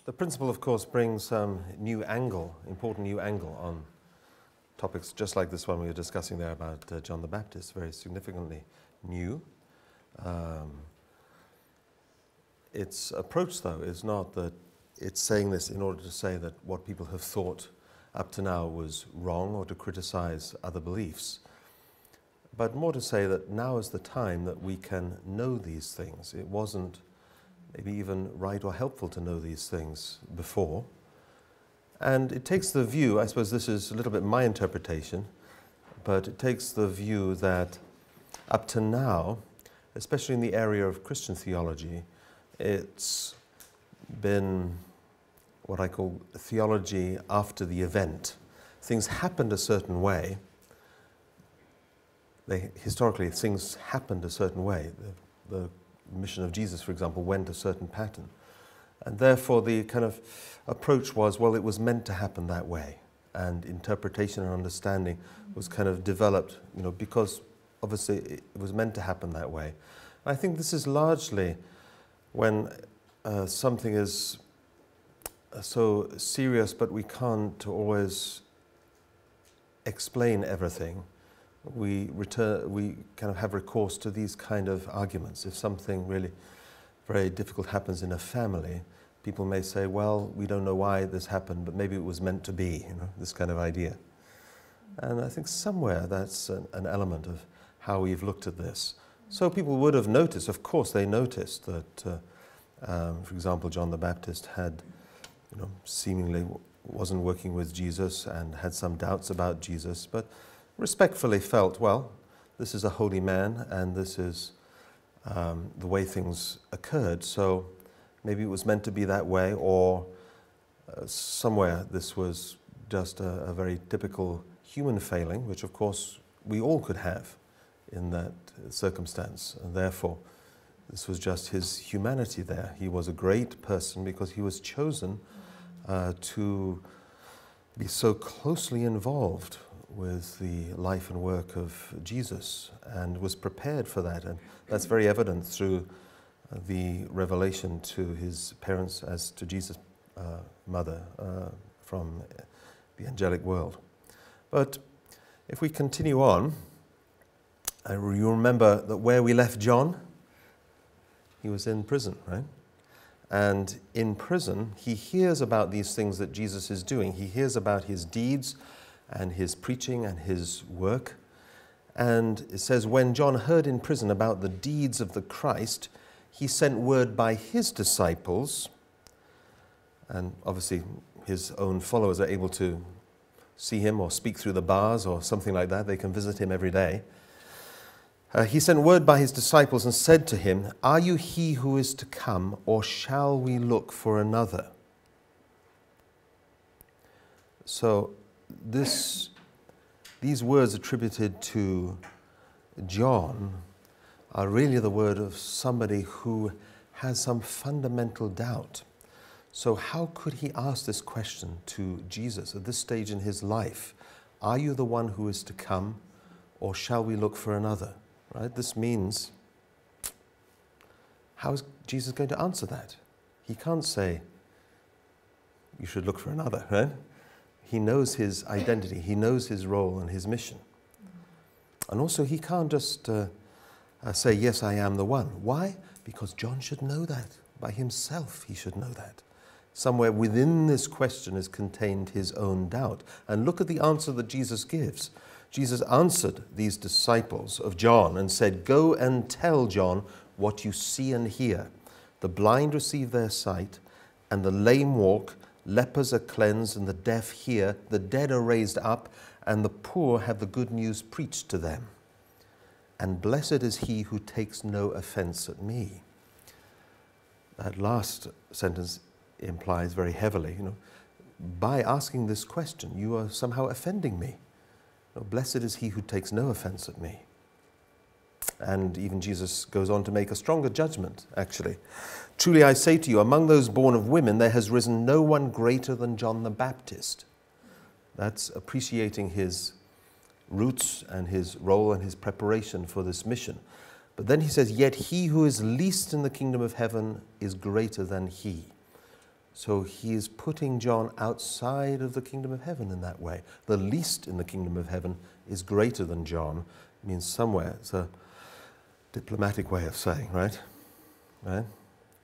The principle, of course, brings some important new angle on topics just like this one we were discussing there about John the Baptist, very significantly new. Its approach, though, is not that it's saying this in order to say that what people have thought up to now was wrong or to criticize other beliefs, but more to say that now is the time that we can know these things. It wasn't maybe even right or helpful to know these things before. And it takes the view, I suppose this is a little bit my interpretation, but it takes the view that up to now, especially in the area of Christian theology, it's been what I call theology after the event. Things happened a certain way. Historically, things happened a certain way. The mission of Jesus, for example, went a certain pattern. And therefore, the kind of approach was, well, it was meant to happen that way. And interpretation and understanding was kind of developed, because obviously it was meant to happen that way. I think this is largely when something is so serious, but we can't always explain everything. We kind of have recourse to these kind of arguments. If something really very difficult happens in a family, people may say, well, we don't know why this happened, but maybe it was meant to be, this kind of idea. And I think somewhere that's an element of how we've looked at this. So people would have noticed, of course they noticed that, for example, John the Baptist had, seemingly wasn't working with Jesus and had some doubts about Jesus, but respectfully felt, well, this is a holy man and this is the way things occurred, so maybe it was meant to be that way, or somewhere this was just a very typical human failing, which of course we all could have in that circumstance, and therefore this was just his humanity there. He was a great person because he was chosen to be so closely involved with the life and work of Jesus and was prepared for that. And that's very evident through the revelation to his parents as to Jesus' mother from the angelic world. But if we continue on, you remember that where we left John, he was in prison, right? And in prison, he hears about these things that Jesus is doing. He hears about his deeds and his preaching and his work. And it says, when John heard in prison about the deeds of the Christ, he sent word by his disciples, and obviously his own followers are able to see him or speak through the bars or something like that. They can visit him every day. He sent word by his disciples and said to him, "Are you he who is to come, or shall we look for another?" So these words attributed to John are really the word of somebody who has some fundamental doubt. So how could he ask this question to Jesus at this stage in his life? Are you the one who is to come, or shall we look for another? Right? This means, how is Jesus going to answer that? He can't say, you should look for another, right? He knows his identity, he knows his role and his mission. And also he can't just say, yes, I am the one. Why? Because John should know that. By himself he should know that. Somewhere within this question is contained his own doubt. And look at the answer that Jesus gives. Jesus answered these disciples of John and said, "Go and tell John what you see and hear. The blind receive their sight, and the lame walk, lepers are cleansed, and the deaf hear, the dead are raised up, and the poor have the good news preached to them. And blessed is he who takes no offense at me." That last sentence implies very heavily, by asking this question, you are somehow offending me. Blessed is he who takes no offense at me. And even Jesus goes on to make a stronger judgment, actually. "Truly I say to you, among those born of women, there has risen no one greater than John the Baptist." That's appreciating his roots and his role and his preparation for this mission. But then he says, "Yet he who is least in the kingdom of heaven is greater than he." So he is putting John outside of the kingdom of heaven in that way. The least in the kingdom of heaven is greater than John. It means somewhere. It's a diplomatic way of saying, right?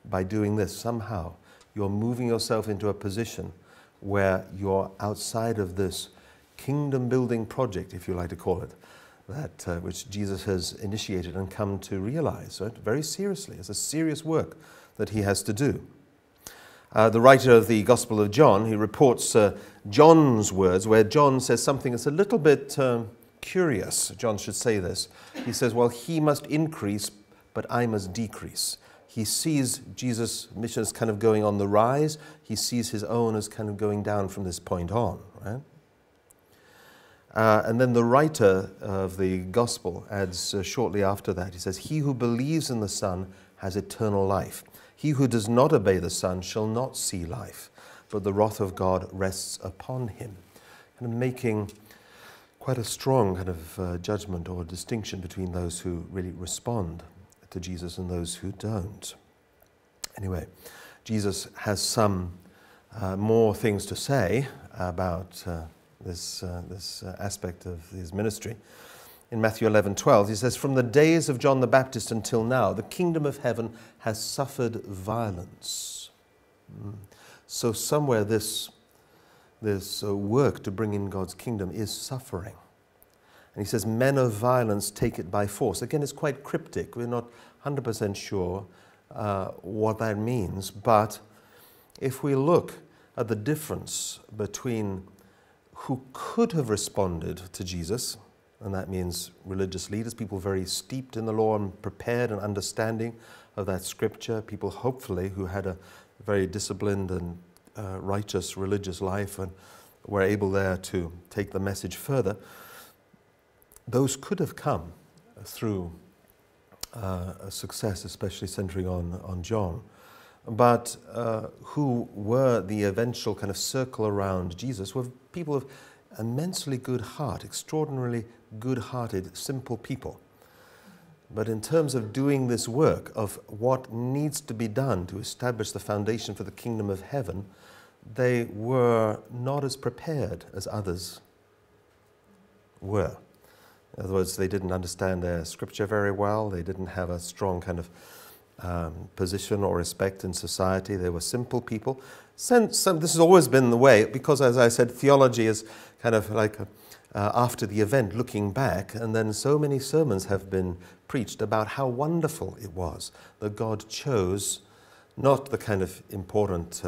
By doing this, somehow, you're moving yourself into a position where you're outside of this kingdom-building project, if you like to call it, that which Jesus has initiated and come to realize, right? Very seriously. It's a serious work that he has to do. The writer of the Gospel of John, he reports John's words, where John says something that's a little bit curious. John should say this. He says, well, he must increase, but I must decrease. He sees Jesus' mission as kind of going on the rise. He sees his own as kind of going down from this point on, right? And then the writer of the Gospel adds shortly after that, he says, he who believes in the Son has eternal life. He who does not obey the Son shall not see life, but the wrath of God rests upon him. Kind of making quite a strong kind of judgment or distinction between those who really respond to Jesus and those who don't. Anyway, Jesus has some more things to say about this aspect of his ministry. In Matthew 11:12, he says, from the days of John the Baptist until now, the kingdom of heaven has suffered violence. So somewhere this work to bring in God's kingdom is suffering. And he says, men of violence take it by force. Again, it's quite cryptic. We're not 100% sure what that means. But if we look at the difference between who could have responded to Jesus, and that means religious leaders, people very steeped in the law and prepared and understanding of that scripture, people hopefully who had a very disciplined and righteous religious life and were able there to take the message further. Those could have come through a success, especially centering on John. But who were the eventual kind of circle around Jesus were people of immensely good heart, extraordinarily good-hearted, simple people. But in terms of doing this work, of what needs to be done to establish the foundation for the kingdom of heaven, they were not as prepared as others were. In other words, they didn't understand their scripture very well. They didn't have a strong kind of position or respect in society. They were simple people. This has always been the way, because, as I said, theology is kind of like after the event, looking back, and then so many sermons have been preached about how wonderful it was that God chose not the kind of important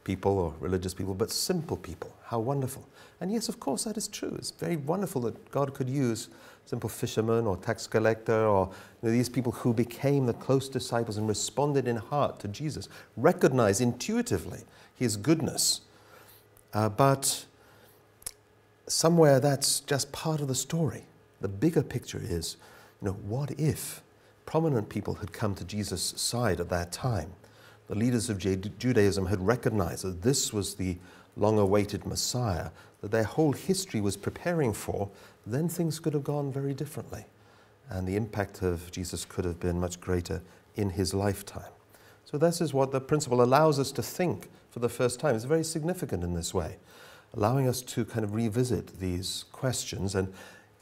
people or religious people, but simple people. How wonderful. And yes, of course, that is true. It's very wonderful that God could use simple fisherman or tax collector or these people who became the close disciples and responded in heart to Jesus, recognized intuitively his goodness. But somewhere that's just part of the story. The bigger picture is, what if prominent people had come to Jesus' side at that time? The leaders of Judaism had recognized that this was the long-awaited Messiah, that their whole history was preparing for, then things could have gone very differently. And the impact of Jesus could have been much greater in his lifetime. So this is what the principle allows us to think for the first time. It's very significant in this way, allowing us to kind of revisit these questions and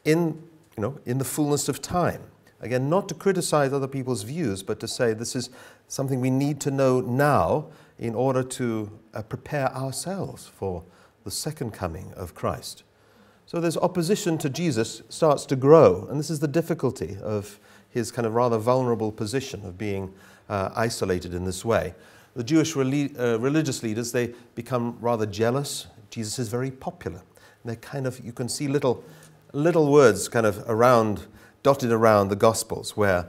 in the fullness of time. Again, not to criticize other people's views, but to say this is something we need to know now in order to prepare ourselves for the second coming of Christ. So this opposition to Jesus starts to grow, and this is the difficulty of his kind of rather vulnerable position of being isolated in this way. The Jewish religious leaders, they become rather jealous. Jesus is very popular. And they kind of, you can see little words kind of dotted around the Gospels, where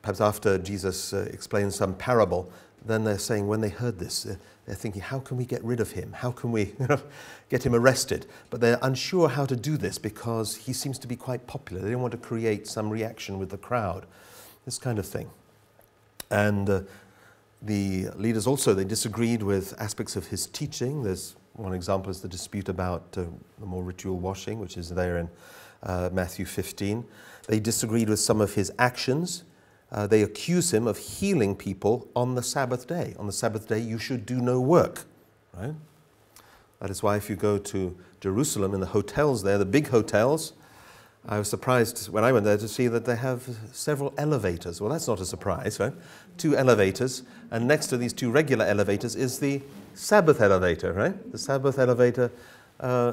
perhaps after Jesus explains some parable, then they're saying when they heard this, they're thinking, how can we get rid of him? How can we get him arrested? But they're unsure how to do this because he seems to be quite popular. They don't want to create some reaction with the crowd, this kind of thing. And the leaders also, they disagreed with aspects of his teaching. There's one example is the dispute about the more ritual washing, which is there in Matthew 15. They disagreed with some of his actions. they accuse him of healing people on the Sabbath day. On the Sabbath day, you should do no work, right? That is why if you go to Jerusalem, in the hotels there, the big hotels, I was surprised when I went there to see that they have several elevators. Well, that's not a surprise, right? 2 elevators, and next to these 2 regular elevators is the Sabbath elevator, right? The Sabbath elevator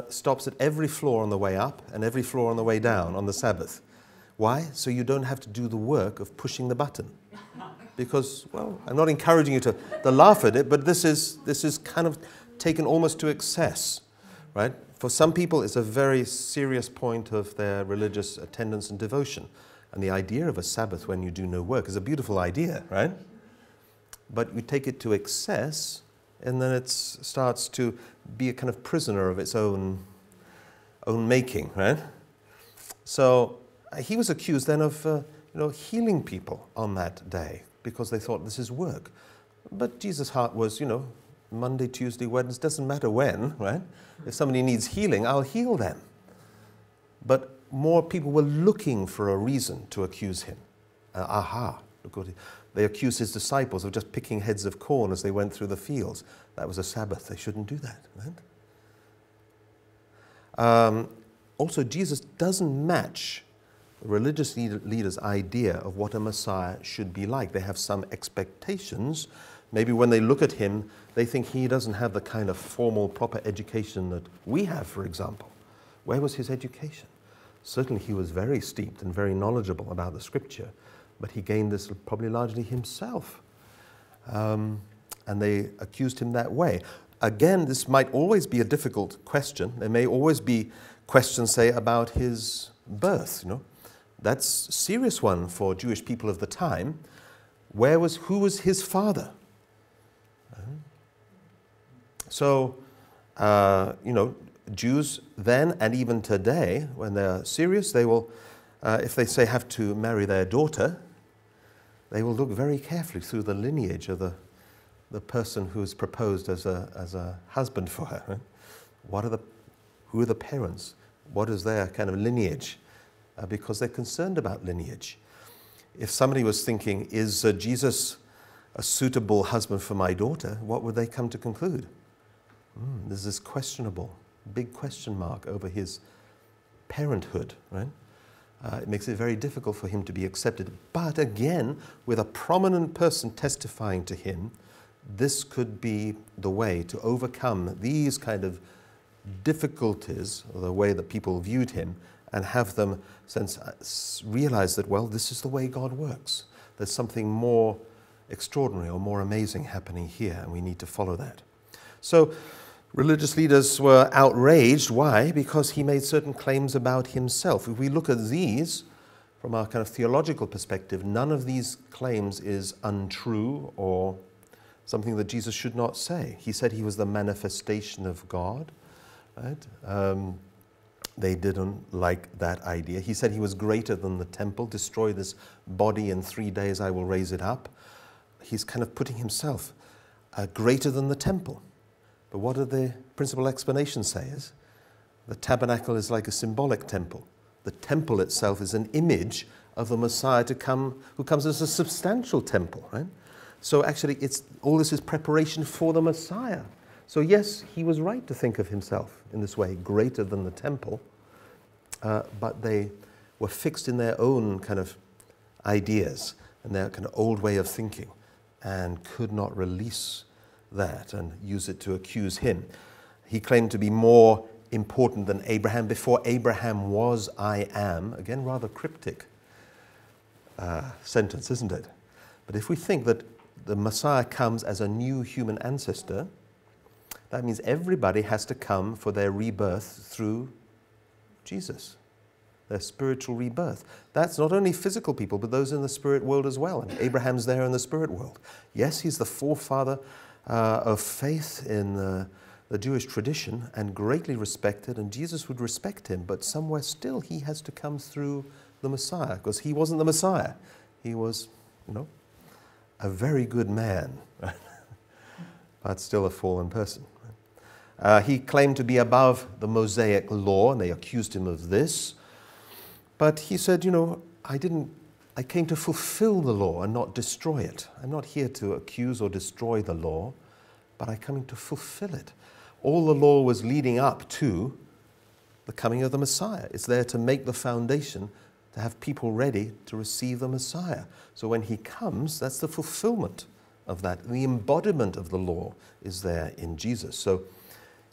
stops at every floor on the way up and every floor on the way down on the Sabbath. Why? So you don't have to do the work of pushing the button. Because, well, I'm not encouraging you to laugh at it, but this is kind of taken almost to excess, right? For some people, it's a very serious point of their religious attendance and devotion. And the idea of a Sabbath when you do no work is a beautiful idea, right? But you take it to excess, and then it starts to be a kind of prisoner of its own making, right? So he was accused then of healing people on that day because they thought this is work. But Jesus' heart was, Monday, Tuesday, Wednesday, doesn't matter when, right? If somebody needs healing, I'll heal them. But more people were looking for a reason to accuse him. Look what they accused his disciples of just picking heads of corn as they went through the fields. That was a Sabbath. They shouldn't do that, right? Also, Jesus doesn't match the religious leaders' idea of what a Messiah should be like. They have some expectations. Maybe when they look at him, they think he doesn't have the kind of formal, proper education that we have, for example. Where was his education? Certainly he was very steeped and very knowledgeable about the Scripture, but he gained this probably largely himself. And they accused him that way. Again, this might always be a difficult question. There may always be questions, say, about his birth. That's a serious one for Jewish people of the time. Who was his father? So, Jews then and even today, when they're serious, they will, if they say have to marry their daughter, they will look very carefully through the lineage of the person who is proposed as a husband for her. Right? Who are the parents? What is their kind of lineage? Because they're concerned about lineage. If somebody was thinking, is Jesus a suitable husband for my daughter, what would they come to conclude? There's this questionable, big question mark over his parenthood, right? It makes it very difficult for him to be accepted. But again, with a prominent person testifying to him, this could be the way to overcome these kind of difficulties, or the way that people viewed him, and have them realize that, well, this is the way God works. There's something more extraordinary or more amazing happening here, and we need to follow that. So religious leaders were outraged. Why? Because he made certain claims about himself. If we look at these from our kind of theological perspective, none of these claims is untrue or something that Jesus should not say. He said he was the manifestation of God, right? They didn't like that idea. He said he was greater than the temple. Destroy this body in 3 days, I will raise it up. He's kind of putting himself greater than the temple. But what do the principal explanations say? Is the tabernacle is like a symbolic temple. The temple itself is an image of the Messiah to come, who comes as a substantial temple, right? So actually, all this is preparation for the Messiah. So yes, he was right to think of himself in this way, greater than the temple, but they were fixed in their own kind of ideas and their kind of old way of thinking and could not release that and use it to accuse him. He claimed to be more important than Abraham. Before Abraham was, I am. Again, rather cryptic sentence, isn't it? But if we think that the Messiah comes as a new human ancestor, that means everybody has to come for their rebirth through Jesus, their spiritual rebirth. That's not only physical people, but those in the spirit world as well. And Abraham's there in the spirit world. Yes, he's the forefather of faith in the Jewish tradition and greatly respected, and Jesus would respect him, but somewhere still he has to come through the Messiah, because he wasn't the Messiah. He was, a very good man, but still a fallen person. He claimed to be above the Mosaic law, and they accused him of this. But he said, I I came to fulfill the law and not destroy it. I'm not here to accuse or destroy the law, but I'm coming to fulfill it. All the law was leading up to the coming of the Messiah. It's there to make the foundation, to have people ready to receive the Messiah. So when he comes, that's the fulfillment of that. The embodiment of the law is there in Jesus. So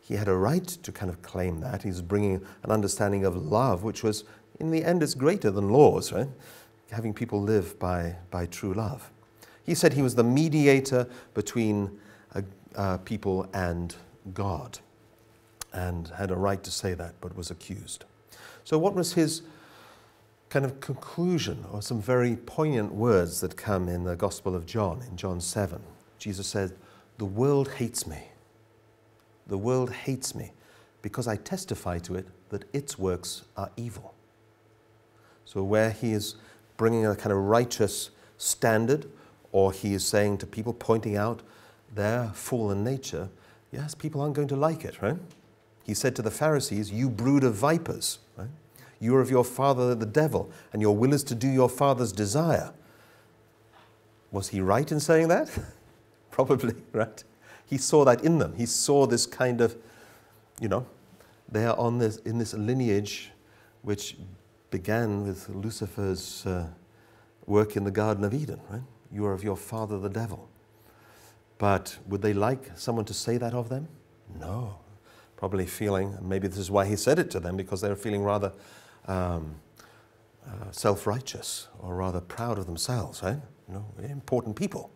he had a right to kind of claim that. He's bringing an understanding of love, which was, in the end, it's greater than laws, right? Having people live by true love. He said he was the mediator between people and God, and had a right to say that, but was accused. So what was his kind of conclusion, or some very poignant words that come in the Gospel of John, in John 7? Jesus said, "The world hates me. The world hates me because I testify to it that its works are evil." So where he is bringing a kind of righteous standard, or he is saying to people, pointing out their fallen nature, yes, people aren't going to like it, right? He said to the Pharisees, "You brood of vipers, right? You are of your father the devil, and your will is to do your father's desire." Was he right in saying that? Probably, right? He saw that in them. He saw this kind of, they are in this lineage which began with Lucifer's work in the Garden of Eden, right? You are of your father the devil. But would they like someone to say that of them? No. Probably feeling, maybe this is why he said it to them, because they were feeling rather self-righteous, or rather proud of themselves, right? We're important people.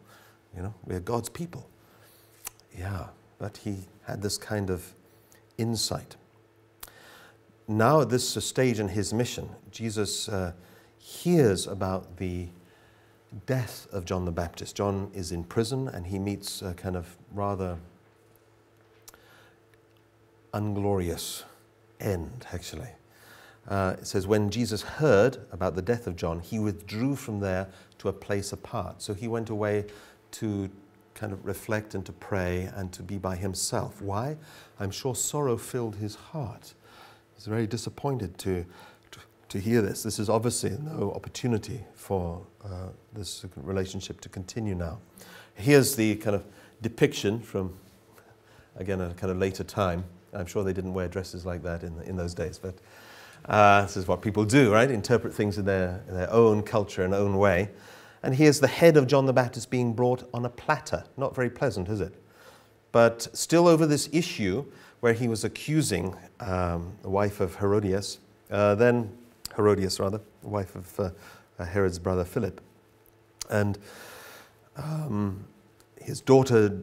We're God's people. Yeah, but he had this kind of insight. Now at this stage in his mission, Jesus hears about the death of John the Baptist. John is in prison, and he meets a kind of rather unglorious end, actually. It says, when Jesus heard about the death of John, he withdrew from there to a place apart. So he went away to kind of reflect and to pray and to be by himself. Why? I'm sure sorrow filled his heart. He's very disappointed to hear this. This is obviously no opportunity for this relationship to continue now. Here's the kind of depiction from, again, a kind of later time. I'm sure they didn't wear dresses like that in those days, but this is what people do, right? Interpret things in their own culture and own way. And here's the head of John the Baptist being brought on a platter. Not very pleasant, is it? But still over this issue where he was accusing the wife of Herodias, the wife of Herod's brother Philip. And his daughter,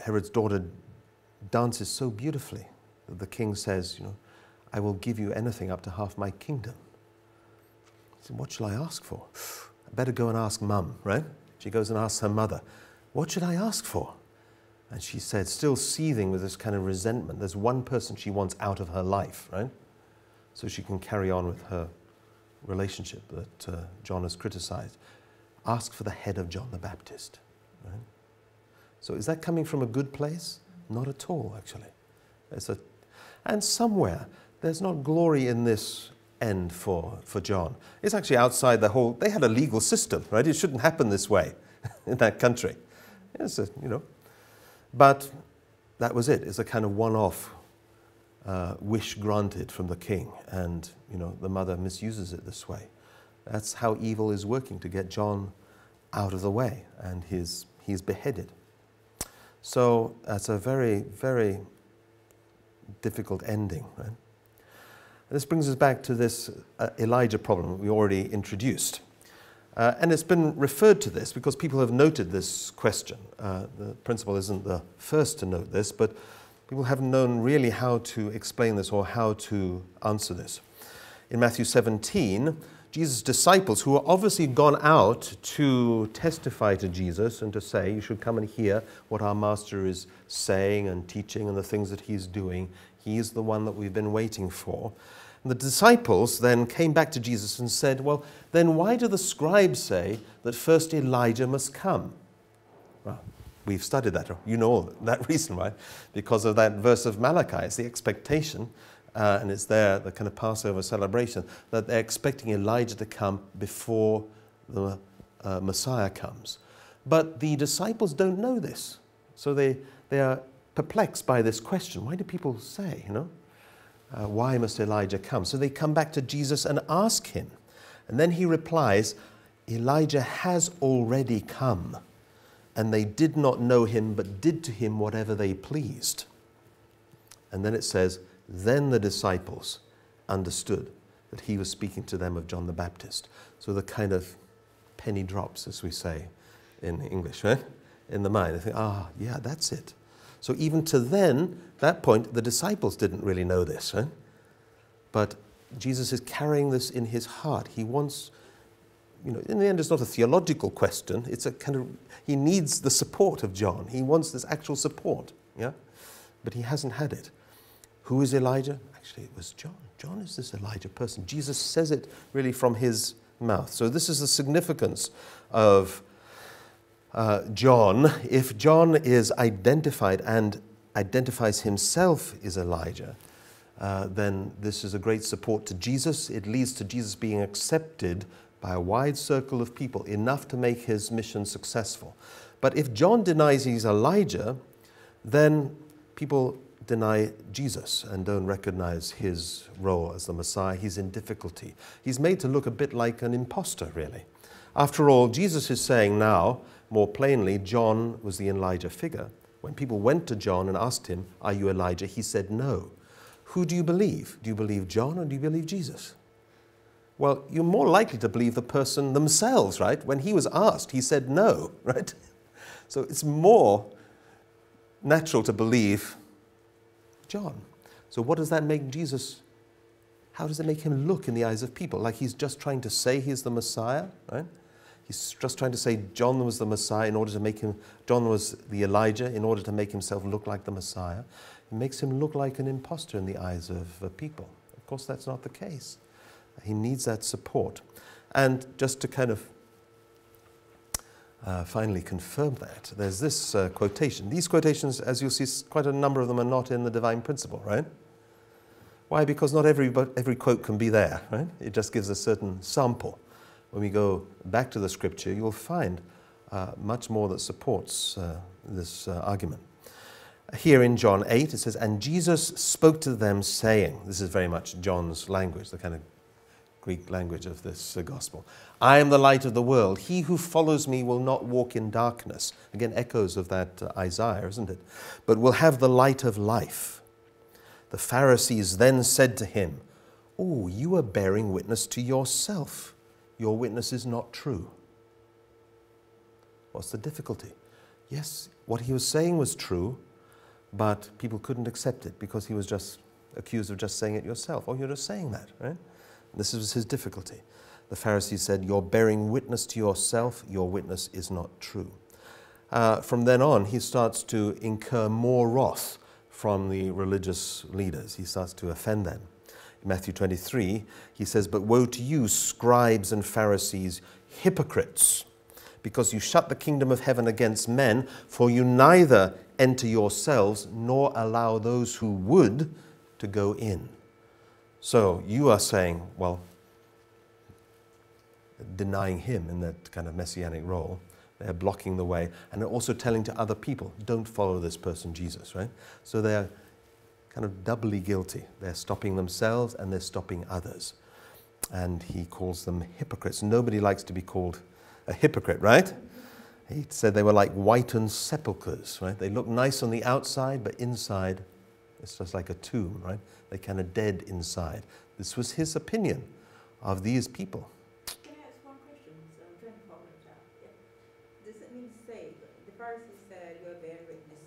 Herod's daughter, dances so beautifully that the king says, I will give you anything up to half my kingdom. He said, what shall I ask for? I better go and ask Mum, right? She goes and asks her mother, what should I ask for? And she said, still seething with this kind of resentment, there's one person she wants out of her life, right? So she can carry on with her relationship that John has criticized. Ask for the head of John the Baptist, right? So is that coming from a good place? Not at all, actually. And somewhere, there's not glory in this end for John. It's actually outside the whole, they had a legal system, right? It shouldn't happen this way in that country. But that was it. It's a kind of one-off wish granted from the king, and the mother misuses it this way. That's how evil is working to get John out of the way, and he's beheaded. So that's a very, very difficult ending, right? And this brings us back to this Elijah problem we already introduced. And it's been referred to this because people have noted this question. The principal isn't the first to note this, but people haven't known really how to explain this or how to answer this. In Matthew 17, Jesus' disciples, who are obviously gone out to testify to Jesus and to say, you should come and hear what our master is saying and teaching and the things that he's doing. He is the one that we've been waiting for. And the disciples then came back to Jesus and said, well, then why do the scribes say that first Elijah must come? Well, we've studied that. You know that reason, right? Because of that verse of Malachi. It's the expectation and it's there, the kind of Passover celebration, that they're expecting Elijah to come before the Messiah comes. But the disciples don't know this. So they are perplexed by this question. Why do people say, why must Elijah come? So they come back to Jesus and ask him. And then he replies, Elijah has already come, and they did not know him, but did to him whatever they pleased. And then it says, then the disciples understood that he was speaking to them of John the Baptist. So the kind of penny drops, as we say in English, right? In the mind. They think, yeah, that's it. So even to then, that point, the disciples didn't really know this, right? But Jesus is carrying this in his heart. He wants, in the end, it's not a theological question. It's a kind of, he needs the support of John. He wants this actual support, yeah? But he hasn't had it. Who is Elijah? Actually, it was John. John is this Elijah person. Jesus says it really from his mouth. So this is the significance of John. If John is identified and identifies himself as Elijah, then this is a great support to Jesus. It leads to Jesus being accepted by a wide circle of people, enough to make his mission successful. But if John denies he's Elijah, then people deny Jesus and don't recognize his role as the Messiah. He's in difficulty. He's made to look a bit like an imposter, really. After all, Jesus is saying now, more plainly, John was the Elijah figure. When people went to John and asked him, are you Elijah? He said no. Who do you believe? Do you believe John or do you believe Jesus? Well, you're more likely to believe the person themselves, right? When he was asked, he said no, right? So it's more natural to believe John. So what does that make Jesus, how does it make him look in the eyes of people? Like he's just trying to say he's the Messiah, right? He's just trying to say John was the Messiah in order to make him, John was the Elijah in order to make himself look like the Messiah. It makes him look like an imposter in the eyes of people. Of course, that's not the case. He needs that support. And just to kind of finally confirm that, there's this quotation. These quotations, as you'll see, quite a number of them are not in the Divine Principle, right? Why? Because not every quote can be there, right? It just gives a certain sample. When we go back to the Scripture, you'll find much more that supports this argument. Here in John 8, it says, and Jesus spoke to them saying, this is very much John's language, the kind of Greek language of this gospel. I am the light of the world. He who follows me will not walk in darkness. Again, echoes of that Isaiah, isn't it? But will have the light of life. The Pharisees then said to him, oh, you are bearing witness to yourself. Your witness is not true. What's the difficulty? Yes, what he was saying was true, but people couldn't accept it because he was just accused of just saying it yourself. Oh, you're just saying that, right? This was his difficulty. The Pharisees said, you're bearing witness to yourself, your witness is not true. From then on, he starts to incur more wrath from the religious leaders. He starts to offend them. In Matthew 23, he says, but woe to you, scribes and Pharisees, hypocrites, because you shut the kingdom of heaven against men, for you neither enter yourselves nor allow those who would to go in. So you are saying, well, denying him in that kind of messianic role, they're blocking the way, and they're also telling to other people, don't follow this person, Jesus, right? So they're kind of doubly guilty. They're stopping themselves and they're stopping others. And he calls them hypocrites. Nobody likes to be called a hypocrite, right? He said they were like whitened sepulchres, right? They look nice on the outside, but inside it's just like a tomb, right? They're kind of dead inside. This was his opinion of these people. Can I ask one question? So I'm trying to follow it out. Does it mean to say, the Pharisees said you are bearing witness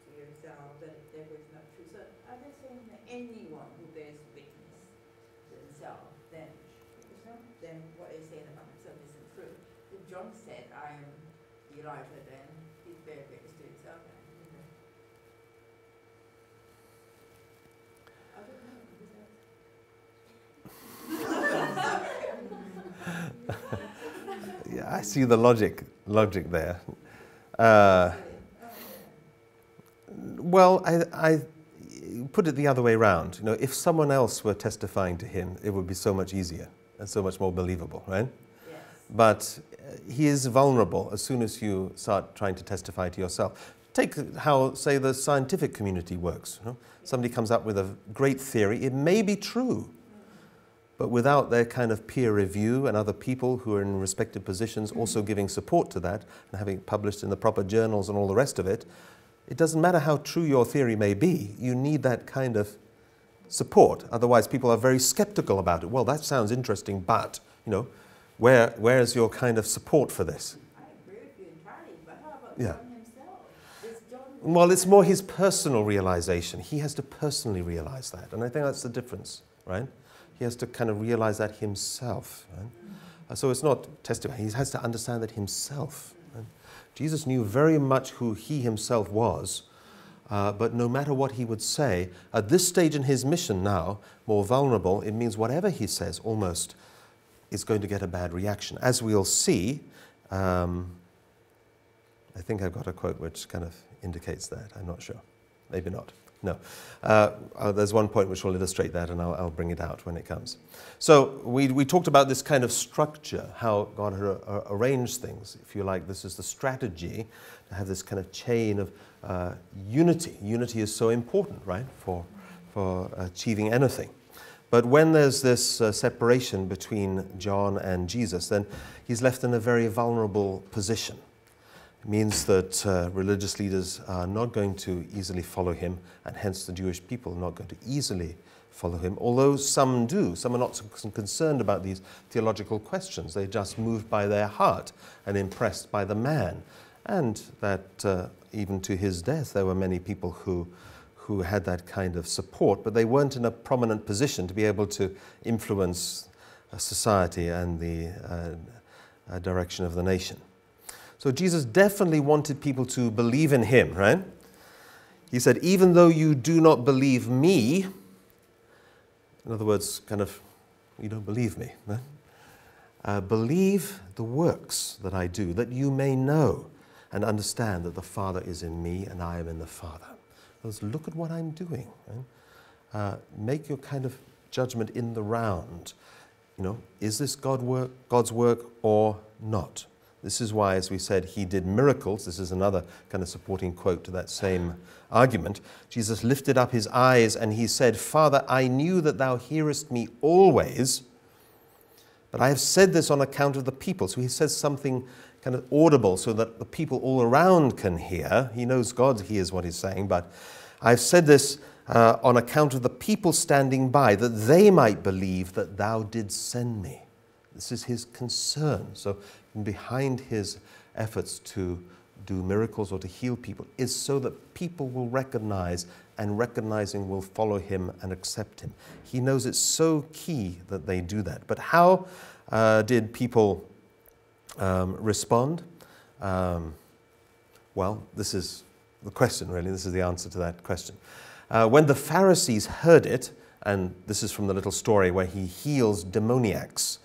to yourself that their word is not true. So are they saying that anyone who bears witness to himself, then what they're saying about himself isn't true? If John said, I am Elijah, then he's bearing witness to himself. Yeah, I see the logic there. Well, put it the other way around. You know, if someone else were testifying to him, it would be so much easier and so much more believable, right? Yes. But he is vulnerable as soon as you start trying to testify to yourself. Take how, say, the scientific community works. You know? Somebody comes up with a great theory. It may be true, but without their kind of peer review and other people who are in respective positions also giving support to that and having it published in the proper journals and all the rest of it, it doesn't matter how true your theory may be. You need that kind of support. Otherwise, people are very skeptical about it. Well, that sounds interesting, but, you know, where is your kind of support for this? I agree with you entirely, but how about Yeah. John himself? Is John Well, it's more his personal realization. He has to personally realize that. And I think that's the difference, right? He has to kind of realize that himself. Right? So it's not testifying. He has to understand that himself. Right? Jesus knew very much who he himself was. But no matter what he would say, at this stage in his mission now, more vulnerable, it means whatever he says almost is going to get a bad reaction. As we'll see, I think I've got a quote which kind of indicates that. I'm not sure. Maybe not. No. There's one point which will illustrate that, and I'll bring it out when it comes. So we talked about this kind of structure, how God had arranged things. If you like, this is the strategy to have this kind of chain of unity. Unity is so important, right, for achieving anything. But when there's this separation between John and Jesus, then he's left in a very vulnerable position. It means that religious leaders are not going to easily follow him, and hence the Jewish people are not going to easily follow him, although some do. Some are not so concerned about these theological questions. They're just moved by their heart and impressed by the man. And that even to his death, there were many people who had that kind of support, but they weren't in a prominent position to be able to influence society and the direction of the nation. So Jesus definitely wanted people to believe in him, right? He said, even though you do not believe me, in other words, kind of, you don't believe me, right? Believe the works that I do, that you may know and understand that the Father is in me and I am in the Father. Look at what I'm doing. Right? Make your kind of judgment in the round. You know, is this God's work or not? This is why, as we said, he did miracles. This is another kind of supporting quote to that same argument. Jesus lifted up his eyes and he said, Father, I knew that thou hearest me always, but I have said this on account of the people. So he says something kind of audible so that the people all around can hear. He knows God hears what he's saying, but I've said this on account of the people standing by, that they might believe that thou didst send me. This is his concern. So behind his efforts to do miracles or to heal people is so that people will recognize, and recognizing will follow him and accept him. He knows it's so key that they do that. But how did people respond? Well, this is the question, really. This is the answer to that question. When the Pharisees heard it, and this is from the little story where he heals demoniacs,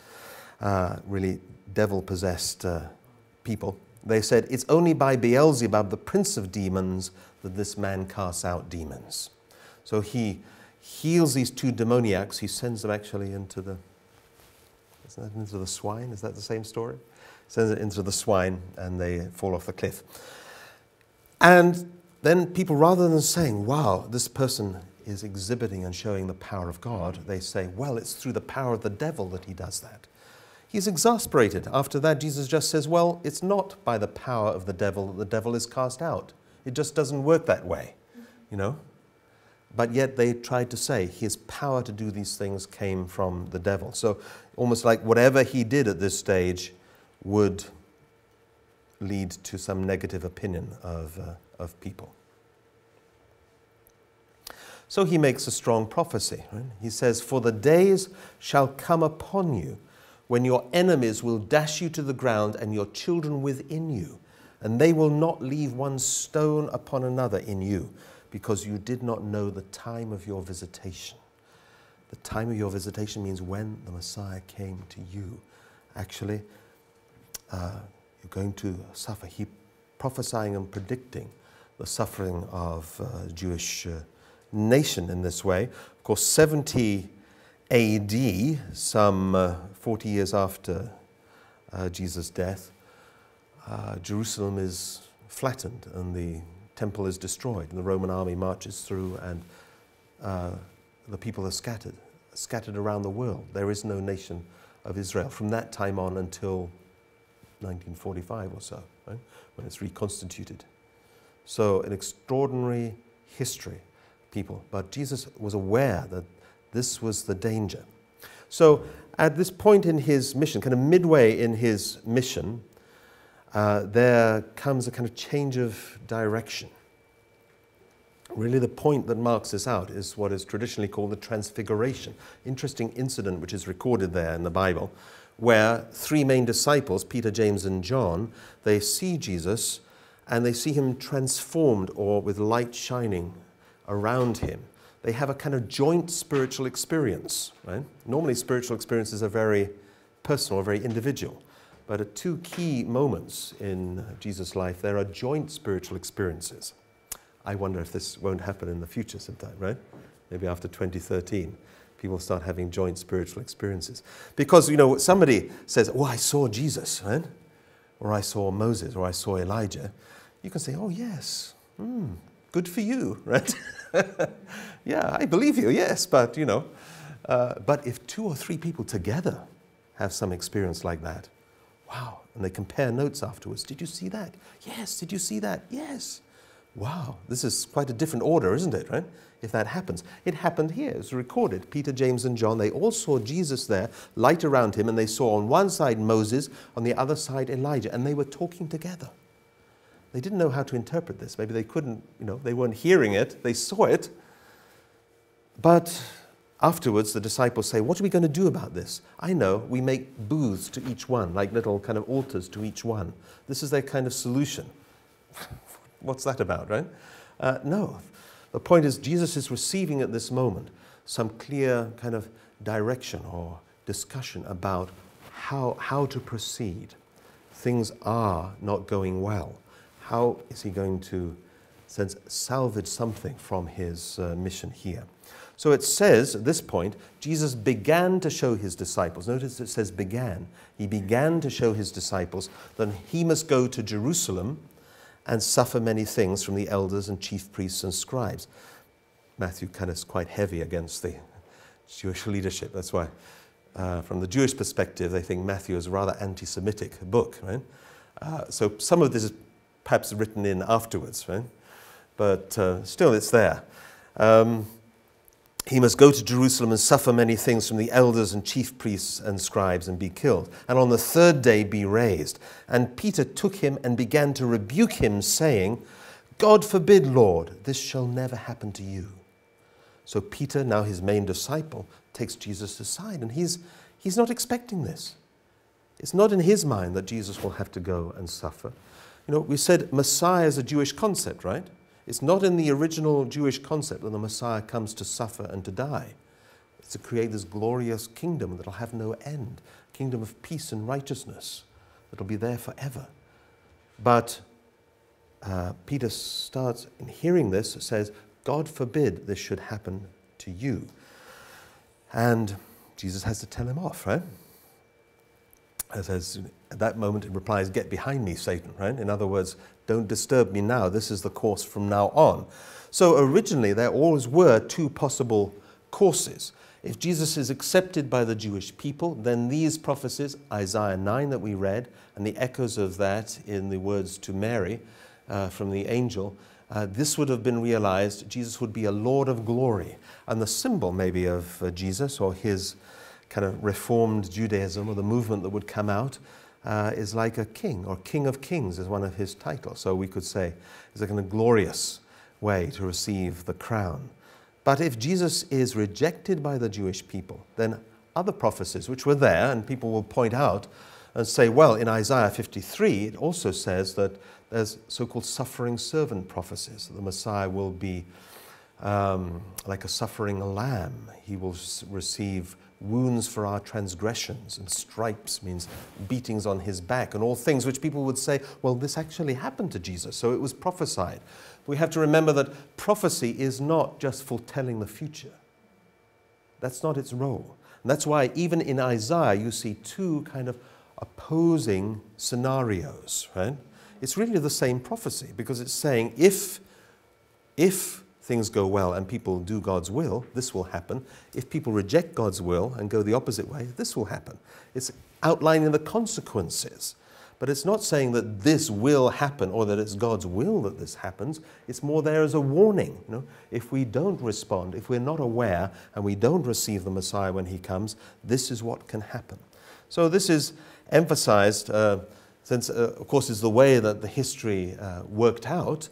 really devil-possessed people, they said, it's only by Beelzebub, the prince of demons, that this man casts out demons. So he heals these two demoniacs. He sends them actually into the swine. Is that the same story? Sends it into the swine and they fall off the cliff. And then people, rather than saying, wow, this person is exhibiting and showing the power of God, they say, well, it's through the power of the devil that he does that. He's exasperated. After that, Jesus just says, well, it's not by the power of the devil that the devil is cast out. It just doesn't work that way, you know. But yet they tried to say his power to do these things came from the devil. So almost like whatever he did at this stage would lead to some negative opinion of people. So he makes a strong prophecy. Right? He says, for the days shall come upon you when your enemies will dash you to the ground and your children within you, and they will not leave one stone upon another in you, because you did not know the time of your visitation. The time of your visitation means when the Messiah came to you. Actually, you're going to suffer. He prophesying and predicting the suffering of Jewish nation in this way. Of course, 70 AD, some 40 years after Jesus' death, Jerusalem is flattened and the temple is destroyed and the Roman army marches through and the people are scattered around the world. There is no nation of Israel from that time on until 1945 or so, right, when it's reconstituted. So an extraordinary history, people. But Jesus was aware that this was the danger. So at this point in his mission, kind of midway in his mission, there comes a kind of change of direction. Really the point that marks this out is what is traditionally called the Transfiguration. Interesting incident which is recorded there in the Bible, where three main disciples, Peter, James, and John, they see Jesus and they see him transformed or with light shining around him. They have a kind of joint spiritual experience, right? Normally spiritual experiences are very personal, very individual. But at two key moments in Jesus' life, there are joint spiritual experiences. I wonder if this won't happen in the future sometime, right? Maybe after 2013, people start having joint spiritual experiences. Because, you know, somebody says, oh, I saw Jesus, right? Or I saw Moses, or I saw Elijah. You can say, oh, yes, good for you, right? Yeah, I believe you, yes, but, you know. But if two or three people together have some experience like that, wow, and they compare notes afterwards. Did you see that? Yes. Did you see that? Yes. Wow, this is quite a different order, isn't it, right? If that happens. It happened here. It's recorded. Peter, James, and John, they all saw Jesus there, light around him, and they saw on one side Moses, on the other side Elijah, and they were talking together. They didn't know how to interpret this. Maybe they couldn't, you know, they weren't hearing it. They saw it. But afterwards, the disciples say, what are we going to do about this? I know, we make booths to each one, like little kind of altars to each one. This is their kind of solution. What's that about, right? No. The point is, Jesus is receiving at this moment some clear kind of direction or discussion about how to proceed. Things are not going well. How is he going to salvage something from his mission here? So it says at this point, Jesus began to show his disciples. Notice it says began. He began to show his disciples that he must go to Jerusalem and suffer many things from the elders and chief priests and scribes. Matthew kind of is quite heavy against the Jewish leadership. That's why, from the Jewish perspective, they think Matthew is a rather anti-Semitic book, right? So some of this is perhaps written in afterwards, right? But still, it's there. He must go to Jerusalem and suffer many things from the elders and chief priests and scribes and be killed, and on the third day be raised. And Peter took him and began to rebuke him, saying, God forbid, Lord, this shall never happen to you. So Peter, now his main disciple, takes Jesus aside, and he's not expecting this. It's not in his mind that Jesus will have to go and suffer. You know, we said Messiah is a Jewish concept, right? It's not in the original Jewish concept that the Messiah comes to suffer and to die. It's to create this glorious kingdom that will have no end, a kingdom of peace and righteousness that will be there forever. But Peter starts, in hearing this, says, God forbid this should happen to you. And Jesus has to tell him off, right? It says, at that moment, it replies, get behind me, Satan, right? In other words, don't disturb me now. This is the course from now on. So originally, there always were two possible courses. If Jesus is accepted by the Jewish people, then these prophecies, Isaiah 9 that we read, and the echoes of that in the words to Mary from the angel, this would have been realized. Jesus would be a Lord of glory. And the symbol maybe of Jesus or his kind of reformed Judaism or the movement that would come out is like a king, or King of Kings is one of his titles. So we could say it's a kind of glorious way to receive the crown. But if Jesus is rejected by the Jewish people, then other prophecies which were there, and people will point out and say, well, in Isaiah 53, it also says that there's so-called suffering servant prophecies, that the Messiah will be like a suffering lamb. He will receive wounds for our transgressions, and stripes means beatings on his back, and all things which people would say, well, this actually happened to Jesus, so it was prophesied. We have to remember that prophecy is not just foretelling the future. That's not its role. And that's why even in Isaiah you see two kind of opposing scenarios, right? It's really the same prophecy, because it's saying if things go well and people do God's will, this will happen. If people reject God's will and go the opposite way, this will happen. It's outlining the consequences. But it's not saying that this will happen or that it's God's will that this happens. It's more there as a warning. You know? If we don't respond, if we're not aware and we don't receive the Messiah when he comes, this is what can happen. So this is emphasized, since, of course, is the way that the history worked out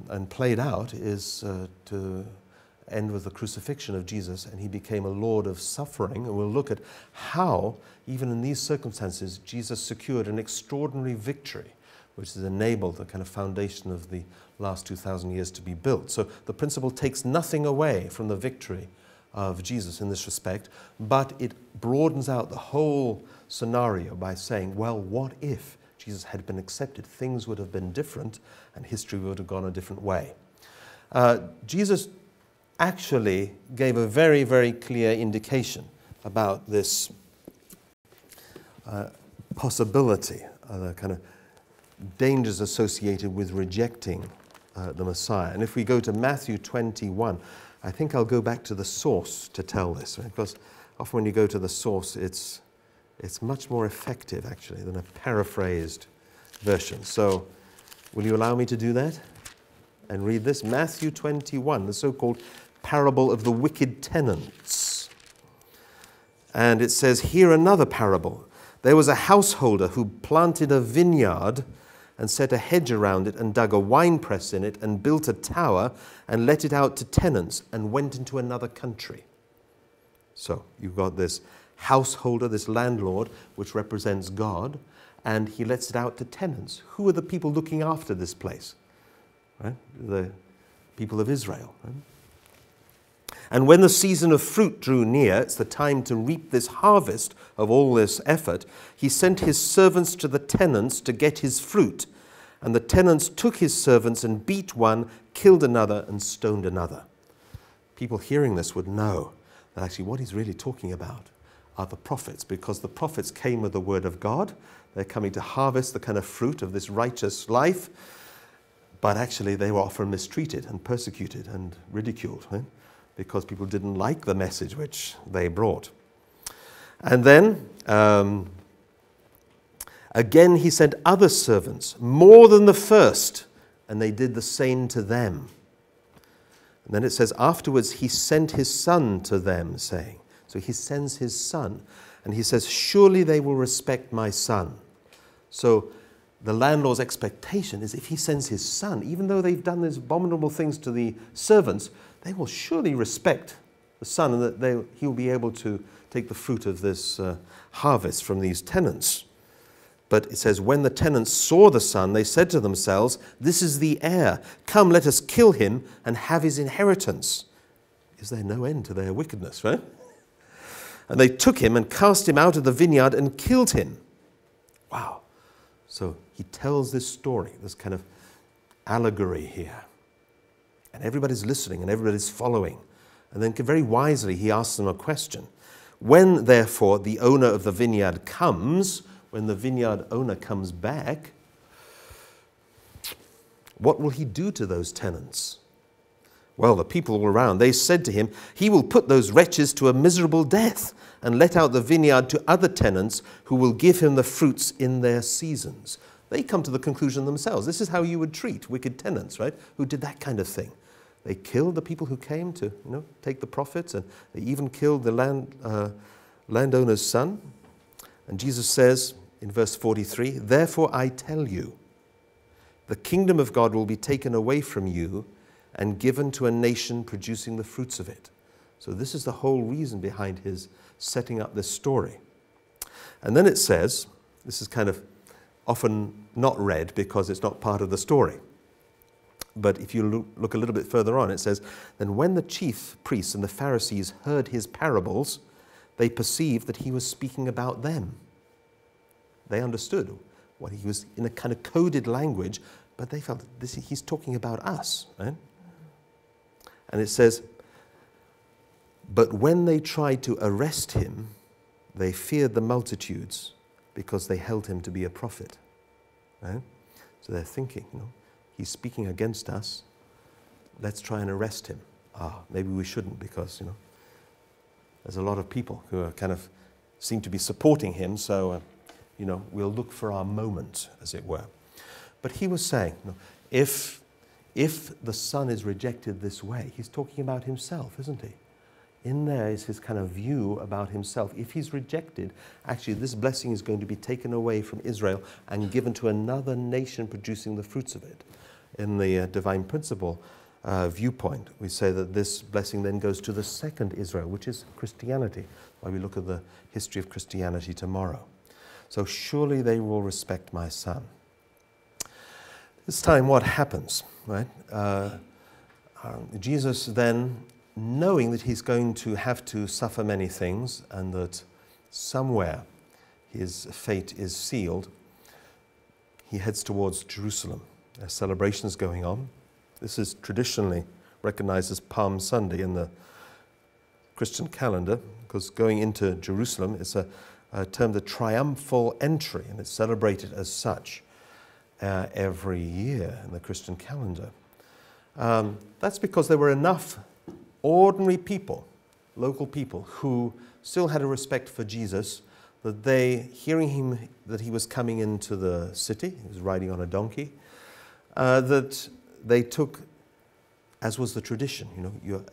and played out, is to end with the crucifixion of Jesus, and he became a Lord of suffering. And we'll look at how, even in these circumstances, Jesus secured an extraordinary victory, which has enabled the kind of foundation of the last 2,000 years to be built. So the principle takes nothing away from the victory of Jesus in this respect, but it broadens out the whole scenario by saying, well, what if Jesus had been accepted? Things would have been different and history would have gone a different way. Jesus actually gave a very, very clear indication about this possibility, the kind of dangers associated with rejecting the Messiah. And if we go to Matthew 21, I think I'll go back to the source to tell this, right? Because often when you go to the source, it's much more effective, actually, than a paraphrased version. So will you allow me to do that and read this? Matthew 21, the so-called parable of the wicked tenants. And it says, "Hear another parable. There was a householder who planted a vineyard and set a hedge around it and dug a winepress in it and built a tower and let it out to tenants and went into another country." So you've got this householder, this landlord, which represents God, and he lets it out to tenants. Who are the people looking after this place? Right? The people of Israel. Right? And when the season of fruit drew near, it's the time to reap this harvest of all this effort, he sent his servants to the tenants to get his fruit. And the tenants took his servants and beat one, killed another, and stoned another. People hearing this would know that actually what he's really talking about are the prophets, because the prophets came with the word of God. They're coming to harvest the kind of fruit of this righteous life, but actually they were often mistreated and persecuted and ridiculed, right? Because people didn't like the message which they brought. And then, again he sent other servants, more than the first, and they did the same to them. And then it says, afterwards he sent his son to them, saying, so he sends his son, and he says, surely they will respect my son. So the landlord's expectation is if he sends his son, even though they've done these abominable things to the servants, they will surely respect the son, and that he will be able to take the fruit of this harvest from these tenants. But it says, when the tenants saw the son, they said to themselves, this is the heir. Come, let us kill him and have his inheritance. Is there no end to their wickedness, right? And they took him and cast him out of the vineyard and killed him. Wow. So he tells this story, this kind of allegory here. And everybody's listening and everybody's following. And then very wisely he asks them a question. When, therefore, the owner of the vineyard comes, when the vineyard owner comes back, what will he do to those tenants? Well, the people all around, they said to him, he will put those wretches to a miserable death and let out the vineyard to other tenants who will give him the fruits in their seasons. They come to the conclusion themselves. This is how you would treat wicked tenants, right? Who did that kind of thing. They killed the people who came to, take the profits, and they even killed the landowner's son. And Jesus says in verse 43, therefore I tell you, the kingdom of God will be taken away from you and given to a nation producing the fruits of it. So this is the whole reason behind his setting up this story. And then it says, this is kind of often not read because it's not part of the story. But if you look a little bit further on, it says, then when the chief priests and the Pharisees heard his parables, they perceived that he was speaking about them. They understood what he was in a kind of coded language, but they felt he's talking about us. Right? And it says, but when they tried to arrest him, they feared the multitudes because they held him to be a prophet. Right? So they're thinking, he's speaking against us. Let's try and arrest him. Maybe we shouldn't because, there's a lot of people who are kind of seem to be supporting him, so, we'll look for our moment, as it were. But he was saying, if the Son is rejected this way, he's talking about himself, isn't he? In there is his kind of view about himself. If he's rejected, actually this blessing is going to be taken away from Israel and given to another nation producing the fruits of it. In the divine principle viewpoint, we say that this blessing then goes to the second Israel, which is Christianity, why we look at the history of Christianity tomorrow. So surely they will respect my Son. This time what happens, right? Jesus then, knowing that he's going to have to suffer many things and that somewhere his fate is sealed, he heads towards Jerusalem. There are celebrations going on. This is traditionally recognized as Palm Sunday in the Christian calendar, because going into Jerusalem is termed the triumphal entry, and it's celebrated as such every year in the Christian calendar. That's because there were enough ordinary people, local people, who still had a respect for Jesus, that they, hearing him that he was coming into the city, he was riding on a donkey, that they took, as was the tradition,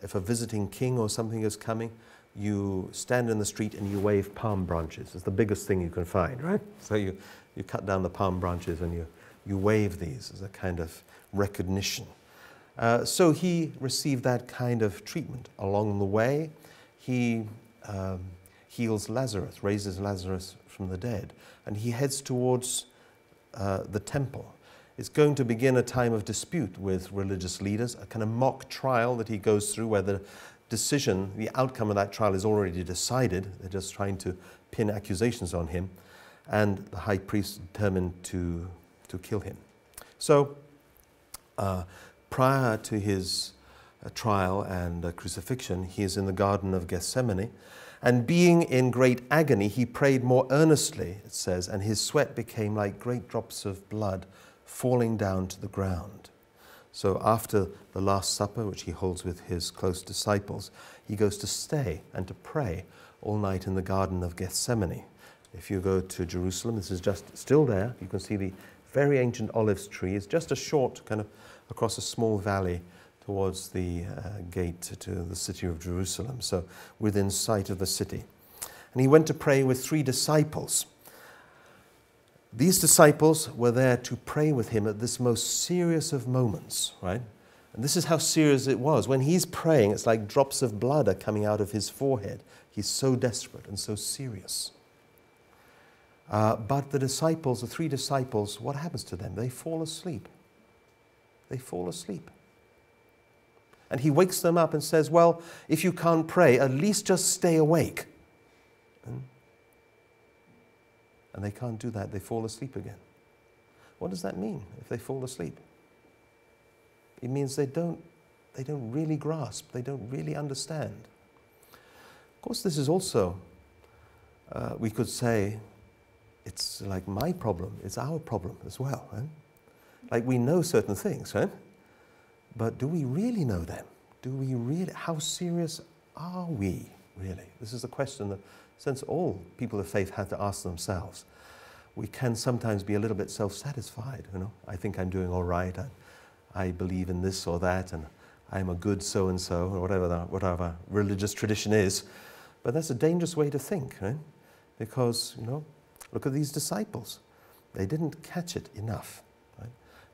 if a visiting king or something is coming, you stand in the street and you wave palm branches. It's the biggest thing you can find, right? So you cut down the palm branches and you wave these as a kind of recognition. So he received that kind of treatment. Along the way, he heals Lazarus, raises Lazarus from the dead, and he heads towards the temple. It's going to begin a time of dispute with religious leaders, a kind of mock trial that he goes through where the outcome of that trial is already decided. They're just trying to pin accusations on him, and the high priest determined to kill him. So, prior to his trial and crucifixion, he is in the Garden of Gethsemane, and being in great agony, he prayed more earnestly, it says, and his sweat became like great drops of blood falling down to the ground. So after the Last Supper, which he holds with his close disciples, he goes to stay and to pray all night in the Garden of Gethsemane. If you go to Jerusalem, this is just still there. You can see the very ancient olive tree. It's just a short kind of across a small valley towards the gate to the city of Jerusalem, so within sight of the city. And he went to pray with 3 disciples. These disciples were there to pray with him at this most serious of moments, right? And this is how serious it was. When he's praying, it's like drops of blood are coming out of his forehead. He's so desperate and so serious. But the 3 disciples, what happens to them? They fall asleep. They fall asleep. And he wakes them up and says, well, if you can't pray, at least just stay awake. And they can't do that. They fall asleep again. What does that mean if they fall asleep? It means they don't really grasp. They don't really understand. Of course, this is also, we could say, it's like my problem. It's our problem as well. Right? Like we know certain things, right? But do we really know them? How serious are we, really? This is a question that, since all people of faith have to ask themselves. We can sometimes be a little bit self-satisfied, I think I'm doing all right, I believe in this or that, and I'm a good so-and-so, or whatever religious tradition is. But that's a dangerous way to think, right? Because, look at these disciples. They didn't catch it enough.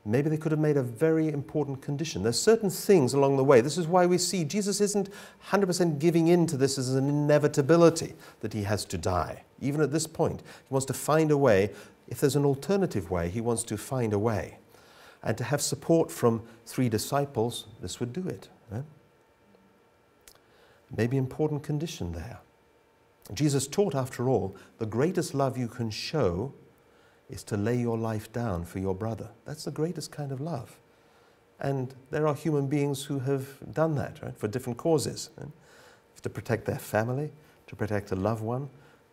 Maybe they could have made a very important condition. There's certain things along the way. This is why we see Jesus isn't 100% giving in to this as an inevitability that he has to die. Even at this point, he wants to find a way. If there's an alternative way, he wants to find a way. And to have support from 3 disciples, this would do it. Right? Maybe important condition there. Jesus taught, after all, the greatest love you can show is to lay your life down for your brother. That's the greatest kind of love. And there are human beings who have done that, right, for different causes. Right? To protect their family, to protect a loved one,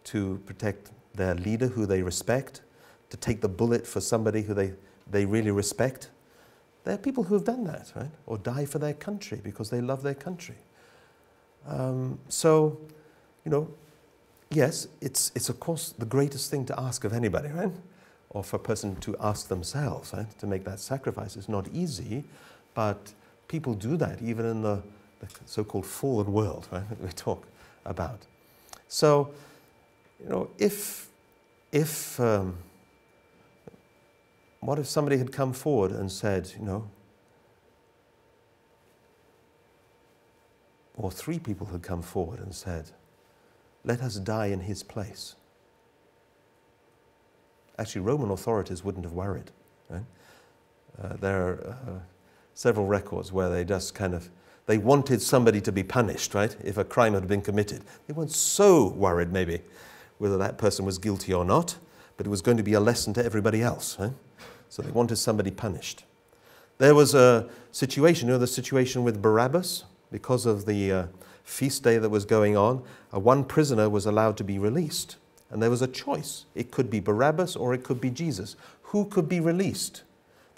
to protect their leader who they respect, to take the bullet for somebody who they really respect. There are people who have done that, right? Or die for their country because they love their country. So, you know, yes, it's of course the greatest thing to ask of anybody, right? Or for a person to ask themselves, right? To make that sacrifice. It's not easy, but people do that even in the so-called fallen world, right? That we talk about. So, you know, what if somebody had come forward and said, you know, or 3 people had come forward and said, let us die in his place. Actually, Roman authorities wouldn't have worried. Right? There are several records where they just they wanted somebody to be punished, right, if a crime had been committed. They weren't so worried, maybe, whether that person was guilty or not, but it was going to be a lesson to everybody else. Right? So they wanted somebody punished. There was a situation, you know, the situation with Barabbas, because of the feast day that was going on, one prisoner was allowed to be released. And there was a choice. It could be Barabbas or it could be Jesus. Who could be released?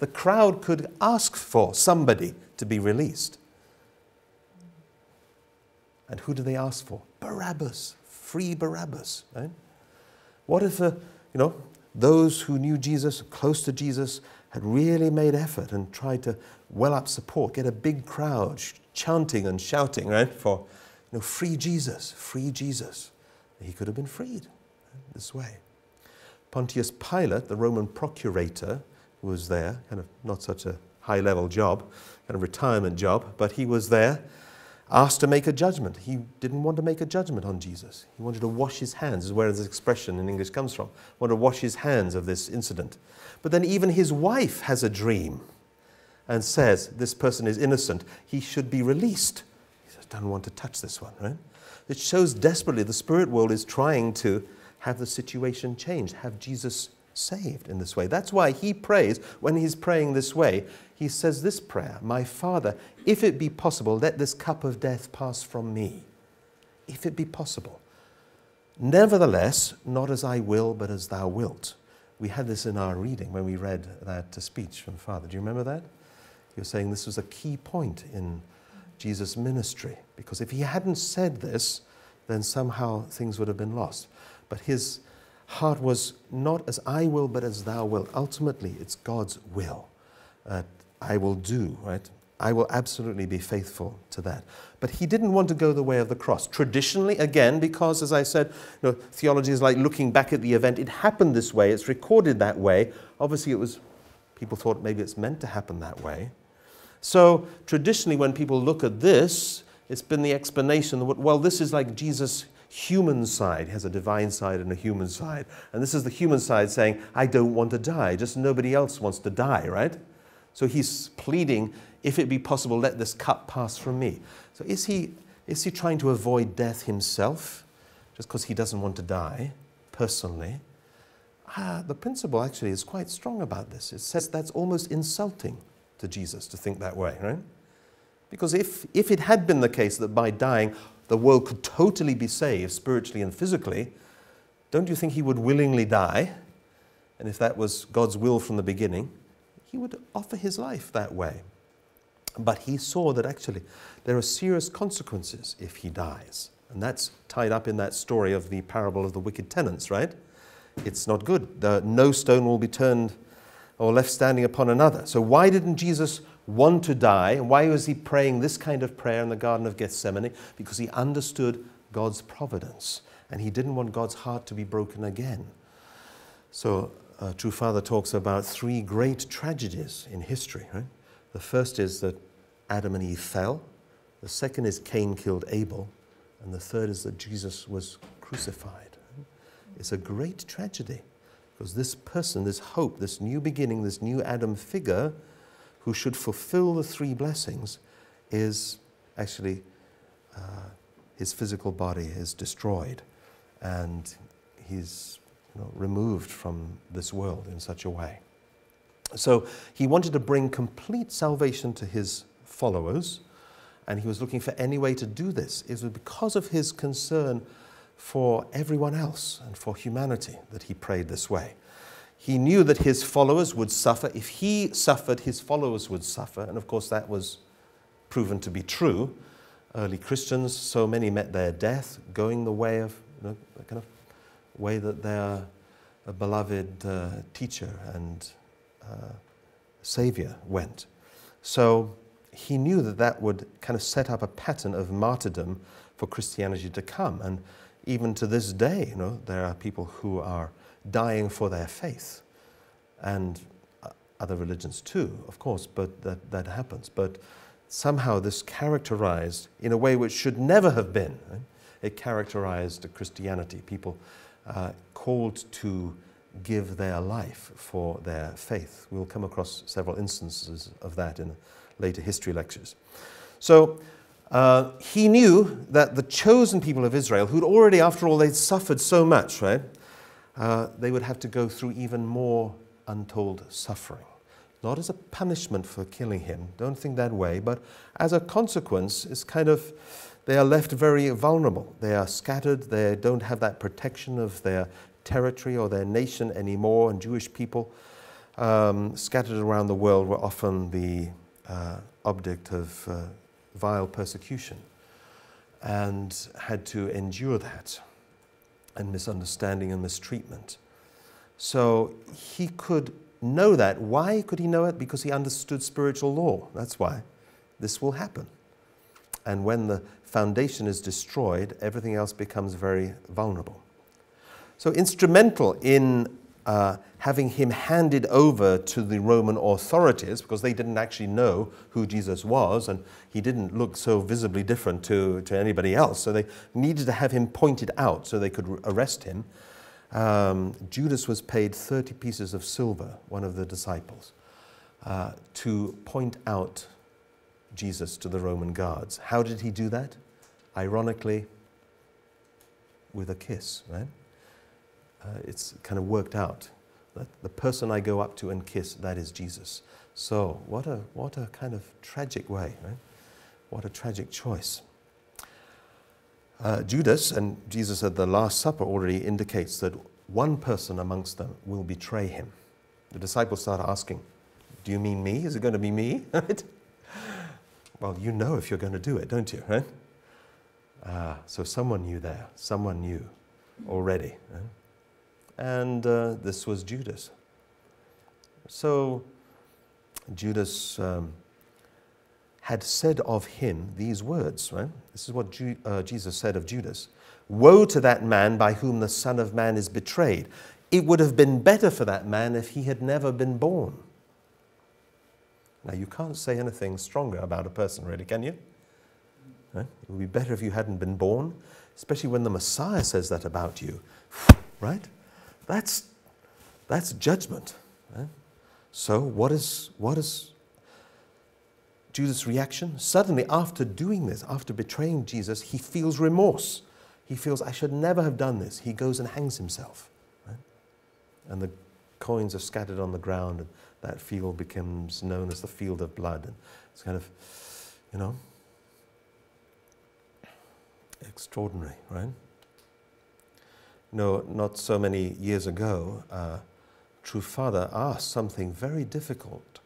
The crowd could ask for somebody to be released. And who do they ask for? Barabbas. Free Barabbas. Right? What if, those who knew Jesus, close to Jesus, had really made effort and tried to well up support, get a big crowd chanting and shouting, right, for, free Jesus, free Jesus. He could have been freed this way. Pontius Pilate, the Roman procurator, who was there, kind of not such a high-level job, kind of retirement job, but he was there, asked to make a judgment. He didn't want to make a judgment on Jesus. He wanted to wash his hands, is where this expression in English comes from. Wanted to wash his hands of this incident. But then even his wife has a dream and says, this person is innocent. He should be released. He says, don't want to touch this one, right? It shows desperately the spirit world is trying to have the situation changed, have Jesus saved in this way. That's why he prays, when he's praying this way, he says this prayer, my Father, if it be possible, let this cup of death pass from me. If it be possible. Nevertheless, not as I will, but as thou wilt. We had this in our reading when we read that speech from Father. Do you remember that? He was saying this was a key point in Jesus' ministry, because if he hadn't said this, then somehow things would have been lost. But his heart was not as I will, but as thou wilt. Ultimately, it's God's will. I will do, right? I will absolutely be faithful to that. But he didn't want to go the way of the cross. Traditionally, again, because, as I said, theology is like looking back at the event. It happened this way. It's recorded that way. Obviously, people thought maybe it's meant to happen that way. So traditionally, when people look at this, it's been the explanation that, well, this is like Jesus' human side. He has a divine side and a human side. And this is the human side saying, I don't want to die. Just nobody else wants to die, right? So he's pleading, if it be possible, let this cup pass from me. So is he trying to avoid death himself, just because he doesn't want to die, personally? The principle actually is quite strong about this. It says that's almost insulting to Jesus to think that way, right? Because if it had been the case that by dying the world could totally be saved, spiritually and physically, don't you think he would willingly die? And if that was God's will from the beginning, he would offer his life that way. But he saw that actually there are serious consequences if he dies. And that's tied up in that story of the parable of the wicked tenants, right? It's not good. No stone will be turned or left standing upon another. So why didn't Jesus want to die? And why was he praying this kind of prayer in the Garden of Gethsemane? Because he understood God's providence. And he didn't want God's heart to be broken again. So True Father talks about 3 great tragedies in history, right? The first is that Adam and Eve fell. The second is Cain killed Abel. And the third is that Jesus was crucified. It's a great tragedy, because this person, this hope, this new beginning, this new Adam figure who should fulfill the 3 blessings is actually, his physical body is destroyed. and he's removed from this world in such a way. So he wanted to bring complete salvation to his followers, and he was looking for any way to do this. It was because of his concern for everyone else and for humanity that he prayed this way. He knew that his followers would suffer. If he suffered, his followers would suffer. And of course, that was proven to be true. Early Christians, so many met their death going the way of, the kind of way that their beloved teacher and Savior went. So he knew that that would kind of set up a pattern of martyrdom for Christianity to come. And even to this day, there are people who are dying for their faith, and other religions too, of course, but that happens. But somehow this characterized, in a way which should never have been, right? It characterized Christianity. People called to give their life for their faith. We'll come across several instances of that in later history lectures. So he knew that the chosen people of Israel, who'd already, after all, they'd suffered so much, right? They would have to go through even more untold suffering. Not as a punishment for killing him, don't think that way, but as a consequence, it's kind of, they are left very vulnerable. They are scattered, they don't have that protection of their territory or their nation anymore, and Jewish people scattered around the world were often the object of vile persecution and had to endure that, and misunderstanding and mistreatment. So he could know that. Why could he know it? Because he understood spiritual law. That's why. This will happen. And when the foundation is destroyed, everything else becomes very vulnerable. So instrumental in having him handed over to the Roman authorities, because they didn't actually know who Jesus was, and he didn't look so visibly different to anybody else, so they needed to have him pointed out so they could arrest him. Judas was paid 30 pieces of silver, one of the disciples, to point out Jesus to the Roman guards. How did he do that? Ironically, with a kiss, right? It's kind of worked out that the person I go up to and kiss, that is Jesus. So what a kind of tragic way, right? What a tragic choice. Judas, and Jesus at the Last Supper already indicates that one person amongst them will betray him. The disciples start asking, do you mean me? Is it going to be me? Right? Well, you know if you're going to do it, don't you? Right? So someone knew there. Someone knew already. Right? And this was Judas. So Judas had said of him these words, right? This is what Jesus said of Judas. Woe to that man by whom the Son of Man is betrayed. It would have been better for that man if he had never been born. Now, you can't say anything stronger about a person, really, can you? Right? It would be better if you hadn't been born, especially when the Messiah says that about you. Right? That's judgment. Right? So what is Judas' reaction? Suddenly, after doing this, after betraying Jesus, he feels remorse. He feels, I should never have done this. He goes and hangs himself. Right? And the coins are scattered on the ground, and that field becomes known as the field of blood. And it's kind of, extraordinary, right? No, not so many years ago, True Father asked something very difficult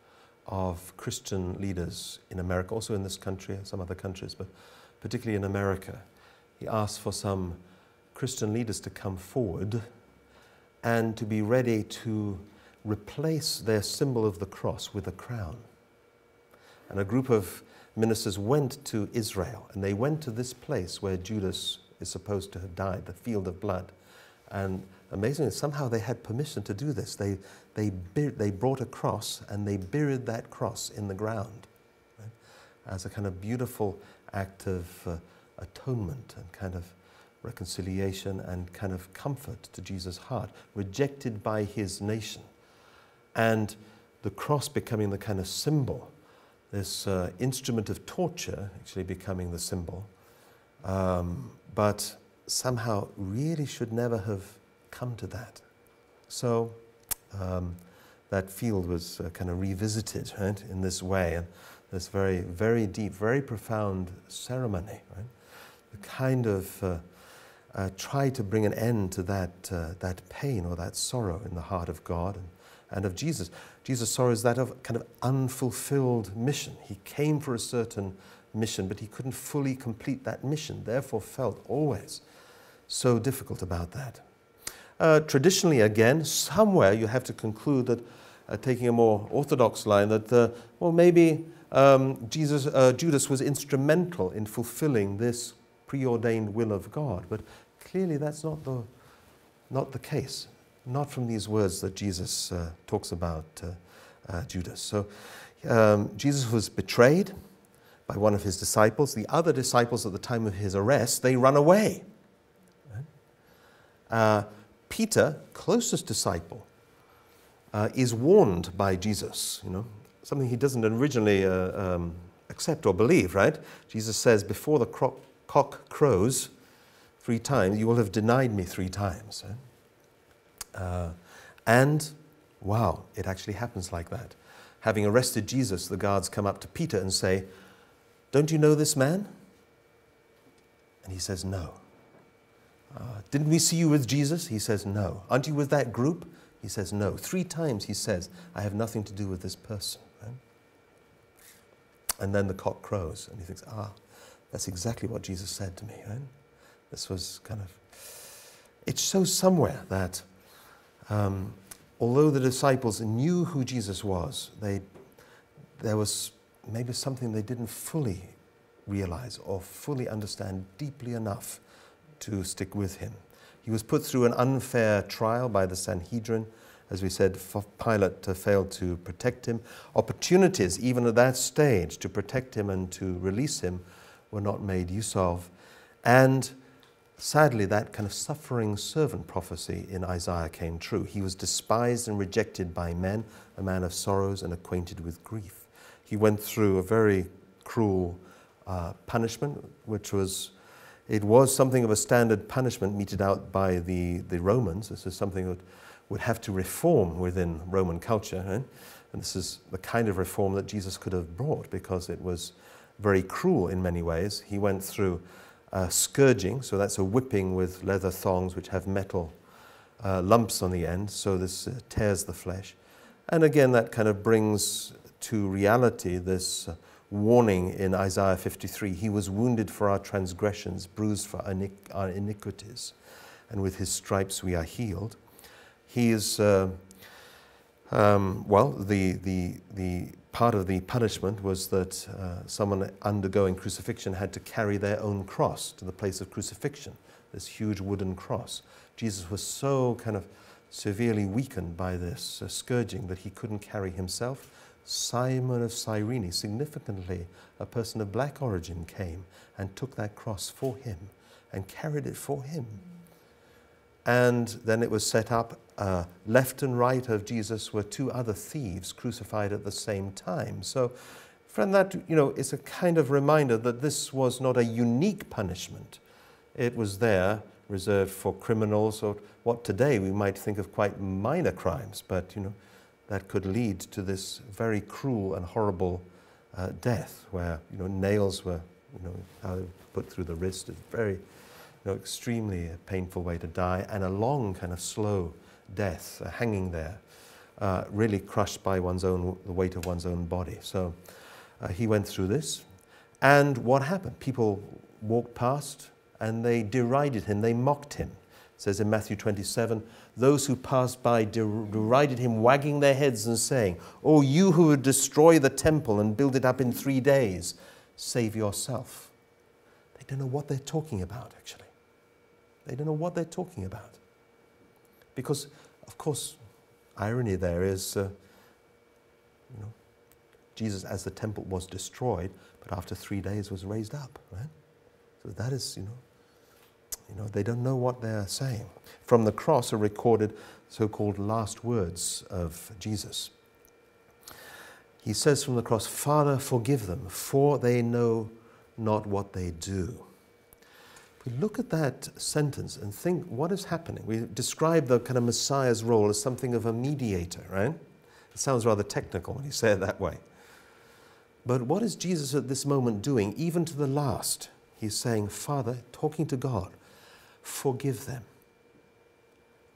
of Christian leaders in America, also in this country, some other countries, but particularly in America. He asked for some Christian leaders to come forward and to be ready to replace their symbol of the cross with a crown. And a group of ministers went to Israel, and they went to this place where Judas is supposed to have died, the field of blood. And amazingly, somehow they had permission to do this. They brought a cross and they buried that cross in the ground, right? As a kind of beautiful act of atonement and kind of reconciliation and kind of comfort to Jesus' heart, rejected by his nation. And the cross becoming the kind of symbol, this instrument of torture actually becoming the symbol. But somehow really should never have come to that. So that field was kind of revisited, right, in this way, and this very, very deep, very profound ceremony, right? The kind of try to bring an end to that pain or that sorrow in the heart of God and of Jesus. Jesus' sorrow is that of kind of unfulfilled mission. He came for a certain mission, but he couldn't fully complete that mission, therefore felt always so difficult about that. Traditionally, again, somewhere you have to conclude that, taking a more orthodox line, that, well, maybe Judas was instrumental in fulfilling this preordained will of God, but clearly that's not the case, not from these words that Jesus talks about Judas. So Jesus was betrayed by one of his disciples. The other disciples at the time of his arrest, they run away. Peter, closest disciple, is warned by Jesus, something he doesn't originally accept or believe, right? Jesus says, before the cock crows 3 times, you will have denied me 3 times. And, wow, it actually happens like that. Having arrested Jesus, the guards come up to Peter and say, "Don't you know this man?" And he says, "No." "Didn't we see you with Jesus?" He says, "No." "Aren't you with that group?" He says, "No." 3 times he says, "I have nothing to do with this person." Right? And then the cock crows, and he thinks, that's exactly what Jesus said to me. Right? This was kind of... It shows somewhere that although the disciples knew who Jesus was, there was maybe something they didn't fully realize or fully understand deeply enough to stick with him. He was put through an unfair trial by the Sanhedrin. As we said, Pilate failed to protect him. Opportunities, even at that stage, to protect him and to release him were not made use of. And sadly, that kind of suffering servant prophecy in Isaiah came true. He was despised and rejected by men, a man of sorrows and acquainted with grief. He went through a very cruel punishment, which was... It was something of a standard punishment meted out by the Romans. This is something that would have to reform within Roman culture. And this is the kind of reform that Jesus could have brought, because it was very cruel in many ways. He went through scourging, so that's a whipping with leather thongs which have metal lumps on the end, so this tears the flesh. And again, that kind of brings to reality this warning in Isaiah 53, he was wounded for our transgressions, bruised for our iniquities, and with his stripes we are healed. He is, the part of the punishment was that someone undergoing crucifixion had to carry their own cross to the place of crucifixion, this huge wooden cross. Jesus was so kind of severely weakened by this scourging that he couldn't carry himself. Simon of Cyrene, significantly a person of black origin, came and took that cross for him and carried it for him. And then it was set up, left and right of Jesus were 2 other thieves crucified at the same time. So, friend, that, is a kind of reminder that this was not a unique punishment. It was there, reserved for criminals, or what today we might think of quite minor crimes, but, that could lead to this very cruel and horrible death, where nails were put through the wrist. It's very extremely painful way to die, and a long kind of slow death, hanging there, really crushed by the weight of one's own body. So he went through this, and what happened? People walked past and they derided him, they mocked him. It says in Matthew 27, those who passed by derided him, wagging their heads and saying, "Oh, you who would destroy the temple and build it up in 3 days, save yourself." They don't know what they're talking about, actually. They don't know what they're talking about. Because, of course, irony there is, Jesus, as the temple was destroyed, but after 3 days was raised up, right? So that is, they don't know what they're saying. From the cross are recorded so-called last words of Jesus. He says from the cross, "Father, forgive them, for they know not what they do." we look at that sentence and think, what is happening? We describe the kind of Messiah's role as something of a mediator, right? It sounds rather technical when you say it that way. But what is Jesus at this moment doing, even to the last? He's saying, Father, talking to God, forgive them,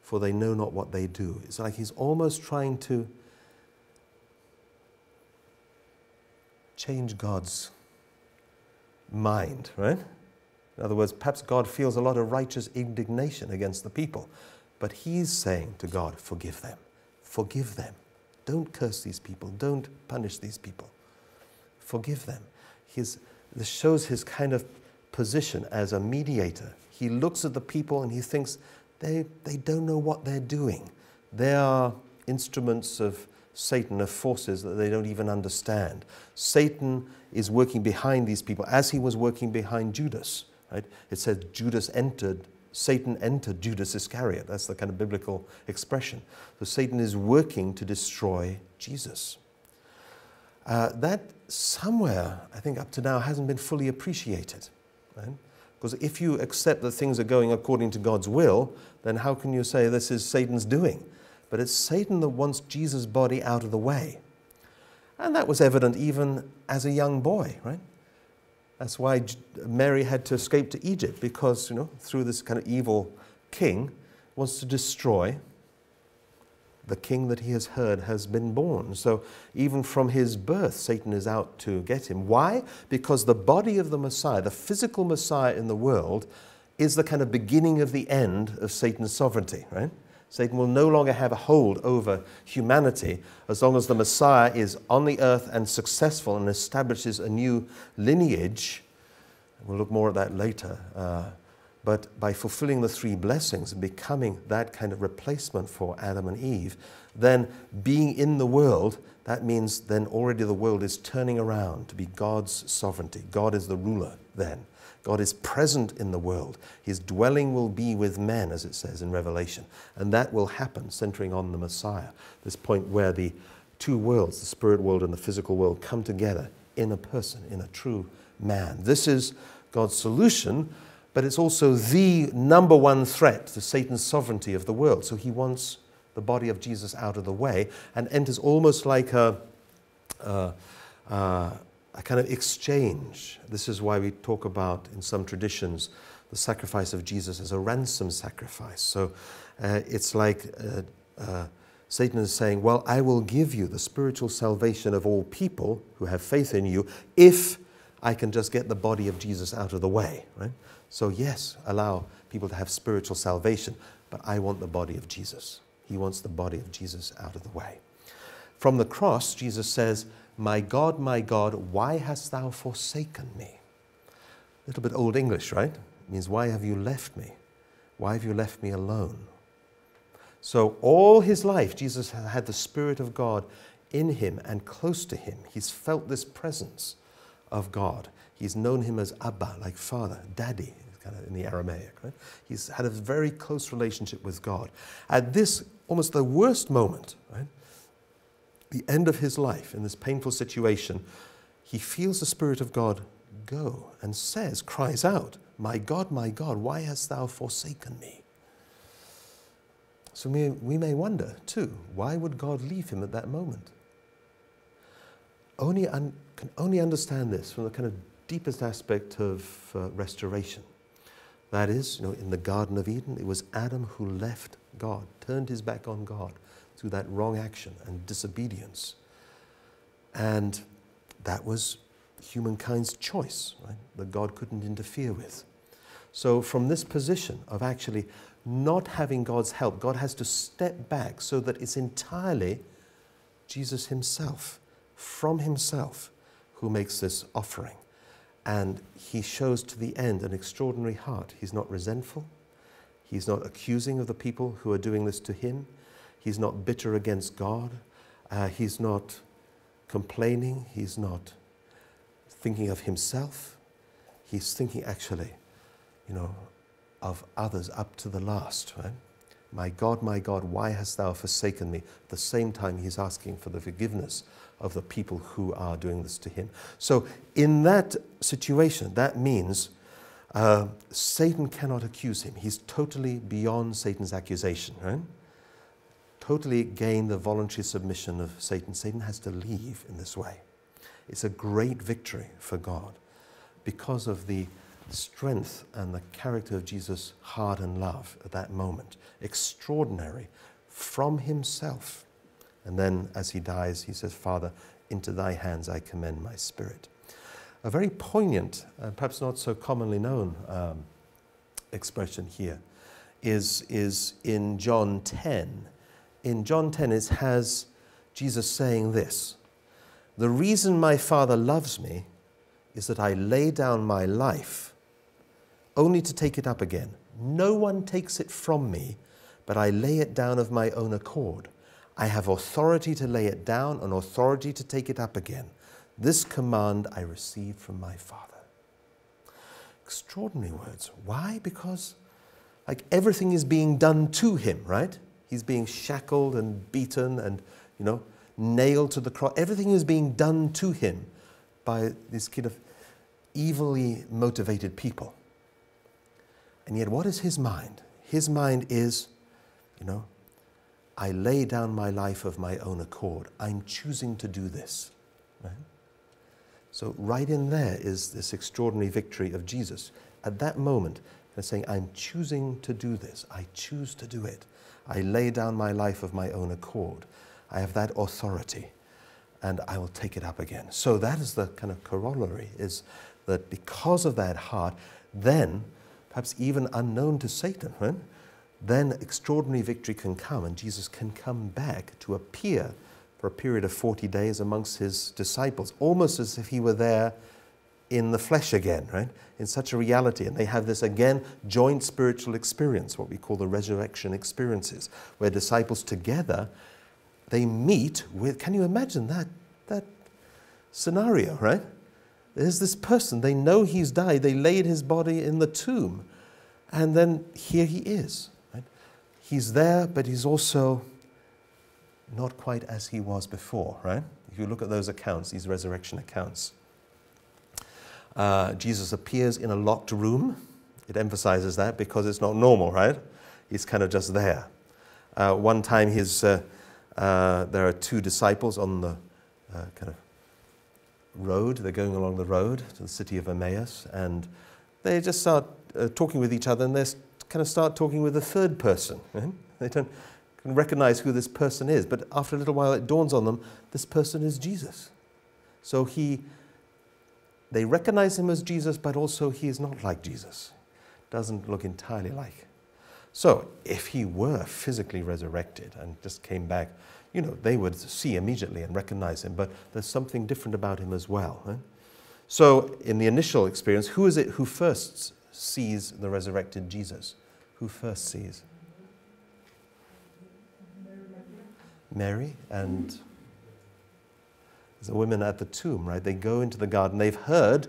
for they know not what they do. It's like he's almost trying to change God's mind, right? In other words, perhaps God feels a lot of righteous indignation against the people, but he's saying to God, forgive them. Forgive them. Don't curse these people. Don't punish these people. Forgive them. This shows his kind of position as a mediator. He looks at the people and he thinks they don't know what they're doing. They are instruments of Satan, of forces that they don't even understand. Satan is working behind these people as he was working behind Judas. Right? It says Satan entered Judas Iscariot. That's the kind of biblical expression. So Satan is working to destroy Jesus. That somewhere, I think up to now, hasn't been fully appreciated. Right? Because if you accept that things are going according to God's will, then how can you say this is Satan's doing? But it's Satan that wants Jesus' body out of the way. And that was evident even as a young boy, right? That's why Mary had to escape to Egypt, because, through this kind of evil king, wants to destroy the king that he has heard has been born. So even from his birth, Satan is out to get him. Why? Because the body of the Messiah, the physical Messiah in the world, is the kind of beginning of the end of Satan's sovereignty, right? Satan will no longer have a hold over humanity as long as the Messiah is on the earth and successful and establishes a new lineage. We'll look more at that later. But by fulfilling the three blessings and becoming that kind of replacement for Adam and Eve, then being in the world, that means then already the world is turning around to be God's sovereignty. God is the ruler then. God is present in the world. His dwelling will be with men, as it says in Revelation. And that will happen, centering on the Messiah. This point where the two worlds, the spirit world and the physical world, come together in a person, in a true man. This is God's solution, but it's also the number one threat to Satan's sovereignty of the world. So he wants the body of Jesus out of the way and enters almost like a kind of exchange. This is why we talk about, in some traditions, the sacrifice of Jesus as a ransom sacrifice. So it's like Satan is saying, well, I will give you the spiritual salvation of all people who have faith in you if I can just get the body of Jesus out of the way. Right? So yes, allow people to have spiritual salvation, but I want the body of Jesus. He wants the body of Jesus out of the way. From the cross, Jesus says, my God, why hast thou forsaken me? A little bit Old English, right? It means, why have you left me? Why have you left me alone? So all his life, Jesus had the Spirit of God in him and close to him. He's felt this presence of God. He's known him as Abba, like father, daddy, kind of in the Aramaic, right? He's had a very close relationship with God. At this, almost the worst moment, right? The end of his life, in this painful situation, he feels the Spirit of God go and cries out, my God, why hast thou forsaken me? So we may wonder, too, why would God leave him at that moment? Can only understand this from the kind of deepest aspect of restoration. That is, in the Garden of Eden, it was Adam who left God, turned his back on God through that wrong action and disobedience. And that was humankind's choice, right, that God couldn't interfere with. So from this position of actually not having God's help, God has to step back so that it's entirely Jesus himself, from himself, who makes this offering. And he shows to the end an extraordinary heart. He's not resentful. He's not accusing of the people who are doing this to him. He's not bitter against God. He's not complaining. He's not thinking of himself. He's thinking actually, of others up to the last, right? My God, why hast thou forsaken me? At the same time, he's asking for the forgiveness of the people who are doing this to him. So in that situation, that means Satan cannot accuse him. He's totally beyond Satan's accusation, right? Totally gained the voluntary submission of Satan. Satan has to leave in this way. It's a great victory for God because of the strength and the character of Jesus' heart and love at that moment. Extraordinary from himself. And then as he dies, he says, Father, into thy hands I commend my spirit. A very poignant, perhaps not so commonly known expression here is in John 10. In John 10, it has Jesus saying this, the reason my Father loves me is that I lay down my life only to take it up again. No one takes it from me, but I lay it down of my own accord. I have authority to lay it down and authority to take it up again. This command I received from my Father. Extraordinary words. Why? Because like everything is being done to him, right? He's being shackled and beaten and, nailed to the cross. Everything is being done to him by this kind of evilly motivated people. And yet what is his mind? His mind is, I lay down my life of my own accord. I'm choosing to do this. Right? So right in there is this extraordinary victory of Jesus. At that moment, he's saying, I'm choosing to do this. I choose to do it. I lay down my life of my own accord. I have that authority, and I will take it up again. So that is the kind of corollary, is that because of that heart, then, perhaps even unknown to Satan, right? Then extraordinary victory can come, and Jesus can come back to appear for a period of 40 days amongst his disciples, almost as if he were there in the flesh again, right? In such a reality. And they have this, again, joint spiritual experience, what we call the resurrection experiences, where disciples together, they meet with, can you imagine that scenario, right? There's this person, they know he's died, they laid his body in the tomb, and then here he is, right? He's there, but he's also not quite as he was before, right? If you look at those accounts, these resurrection accounts, Jesus appears in a locked room. It emphasizes that because it's not normal, right? He's kind of just there. One time there are two disciples on the kind of road. They're going along the road to the city of Emmaus, and they just start talking with each other, and they kind of start talking with a third person. Right? They don't recognize who this person is, but after a little while it dawns on them, this person is Jesus. So they recognize him as Jesus, but also he is not like Jesus. Doesn't look entirely like. So if he were physically resurrected and just came back, they would see immediately and recognize him, but there's something different about him as well. Right? So in the initial experience, who is it who first sees the resurrected Jesus? Who first sees? Mary and the women at the tomb, right? They go into the garden. They've heard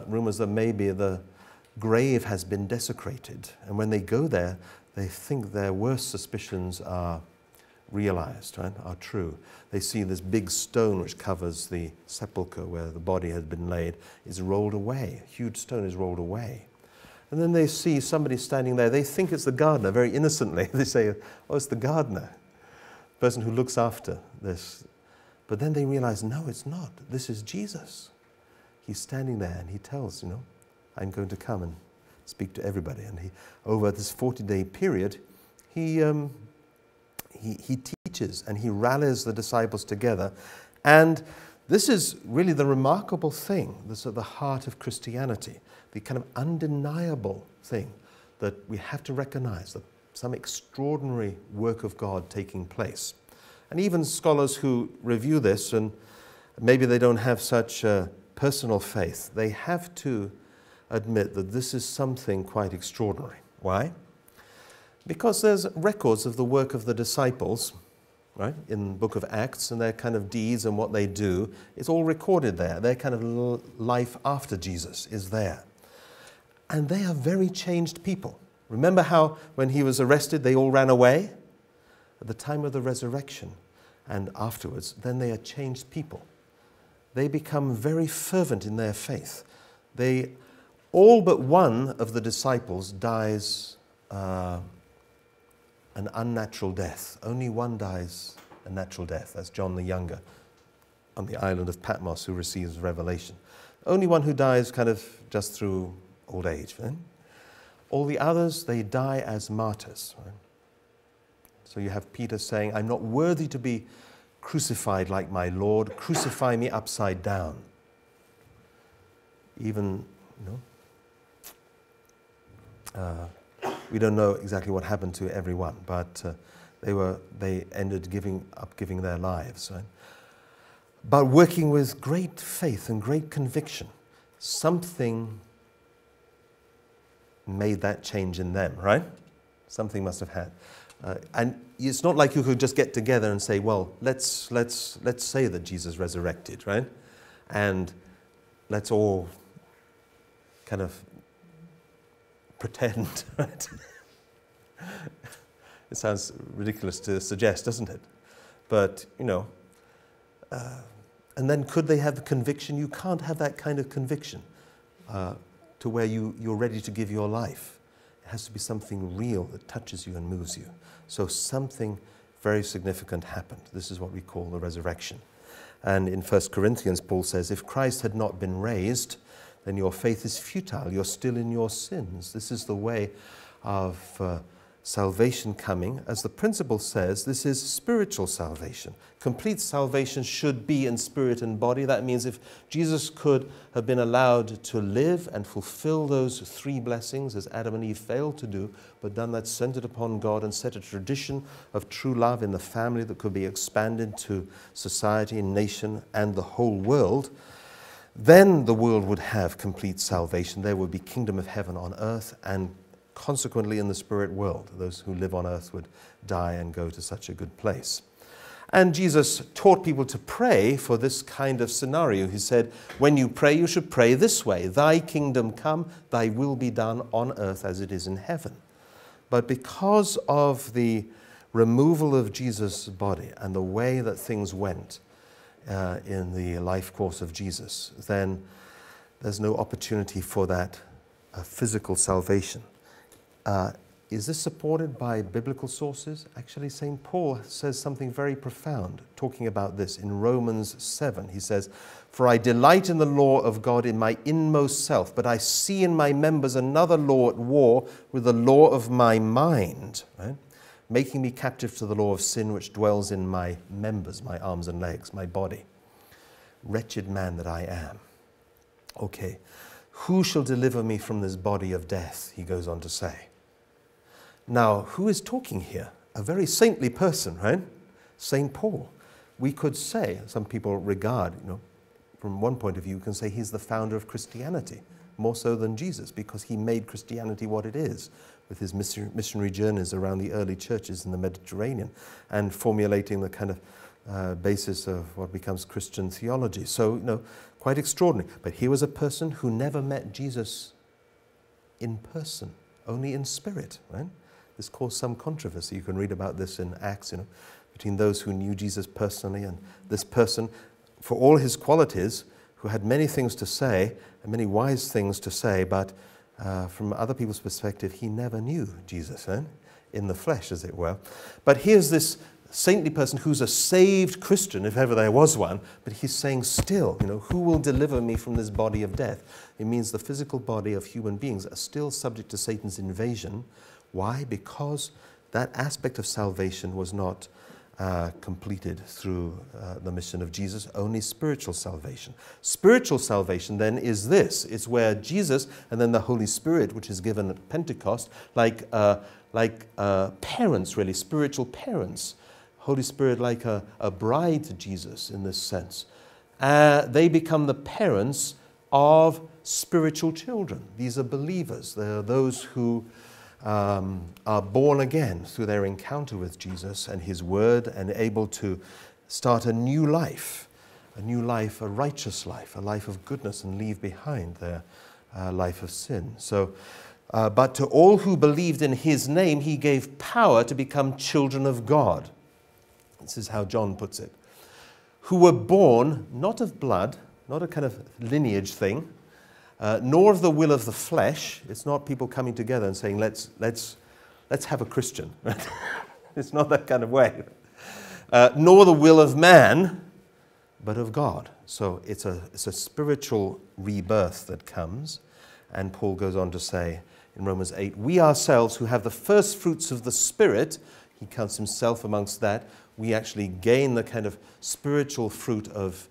rumors that maybe the grave has been desecrated. And when they go there, they think their worst suspicions are realized, right? Are true. They see this big stone which covers the sepulchre where the body had been laid is rolled away. A huge stone is rolled away. And then they see somebody standing there. They think it's the gardener, very innocently. They say, oh, it's the gardener, the person who looks after this. But then they realize, no, it's not. This is Jesus. He's standing there and he tells, I'm going to come and speak to everybody. And over this 40-day period, he teaches and he rallies the disciples together. And this is really the remarkable thing. This is at the heart of Christianity, the kind of undeniable thing that we have to recognize, that some extraordinary work of God taking place. And even scholars who review this, and maybe they don't have such personal faith, they have to admit that this is something quite extraordinary. Why? Because there's records of the work of the disciples, right, in the book of Acts, and their kind of deeds and what they do. It's all recorded there. Their kind of life after Jesus is there. And they are very changed people. Remember how when he was arrested, they all ran away? At the time of the resurrection and afterwards, then they are changed people. They become very fervent in their faith. They All but one of the disciples dies an unnatural death. Only one dies a natural death. That's John the Younger on the island of Patmos, who receives revelation. Only one who dies kind of just through old age. Right? All the others, they die as martyrs. Right? So you have Peter saying, I'm not worthy to be crucified like my Lord. Crucify me upside down. Even, we don't know exactly what happened to everyone, but they ended giving their lives. Right? But working with great faith and great conviction, something made that change in them, right? Something must have had. And it's not like you could just get together and say, well, let's say that Jesus resurrected, right? And let's all kind of pretend, right? It sounds ridiculous to suggest, doesn't it? But, and then could they have the conviction? You can't have that kind of conviction to where you're ready to give your life. It has to be something real that touches you and moves you. So something very significant happened. This is what we call the resurrection. And in 1 Corinthians, Paul says, if Christ had not been raised, then your faith is futile. You're still in your sins. This is the way of salvation coming. As the principle says, this is spiritual salvation. Complete salvation should be in spirit and body. That means if Jesus could have been allowed to live and fulfill those three blessings as Adam and Eve failed to do, but done that centered upon God and set a tradition of true love in the family that could be expanded to society, nation, and the whole world, then the world would have complete salvation. There would be kingdom of heaven on earth, and consequently in the spirit world. Those who live on earth would die and go to such a good place. And Jesus taught people to pray for this kind of scenario. He said, when you pray, you should pray this way. Thy kingdom come, thy will be done on earth as it is in heaven. But because of the removal of Jesus' body and the way that things went in the life course of Jesus, then there's no opportunity for that physical salvation. Is this supported by biblical sources? Actually, St. Paul says something very profound talking about this in Romans 7. He says, for I delight in the law of God in my inmost self, but I see in my members another law at war with the law of my mind, right? Making me captive to the law of sin which dwells in my members, my arms and legs, my body. Wretched man that I am. Okay, who shall deliver me from this body of death? He goes on to say. Now, who is talking here? A very saintly person, right? St. Paul. We could say, some people regard, from one point of view, you can say he's the founder of Christianity, more so than Jesus, because he made Christianity what it is, with his missionary journeys around the early churches in the Mediterranean, and formulating the kind of basis of what becomes Christian theology. So, quite extraordinary. But he was a person who never met Jesus in person, only in spirit, right? This caused some controversy. You can read about this in Acts, between those who knew Jesus personally and this person, for all his qualities, who had many things to say, and many wise things to say, but from other people's perspective, he never knew Jesus, in the flesh, as it were. But here's this saintly person who's a saved Christian, if ever there was one, but he's saying still, who will deliver me from this body of death? It means the physical body of human beings are still subject to Satan's invasion. Why? Because that aspect of salvation was not completed through the mission of Jesus, only spiritual salvation. Spiritual salvation then is this. It's where Jesus and then the Holy Spirit, which is given at Pentecost, like parents really, spiritual parents. Holy Spirit like a bride to Jesus in this sense. They become the parents of spiritual children. These are believers. They are those who are born again through their encounter with Jesus and his word, and able to start a new life, a righteous life, a life of goodness, and leave behind their life of sin. So, but to all who believed in his name, he gave power to become children of God. This is how John puts it. Who were born not of blood, not a kind of lineage thing, nor of the will of the flesh. It's not people coming together and saying, let's have a Christian. Right? It's not that kind of way. Nor the will of man, but of God. So it's a spiritual rebirth that comes. And Paul goes on to say in Romans 8, we ourselves who have the first fruits of the Spirit, he counts himself amongst that, we actually gain the kind of spiritual fruit of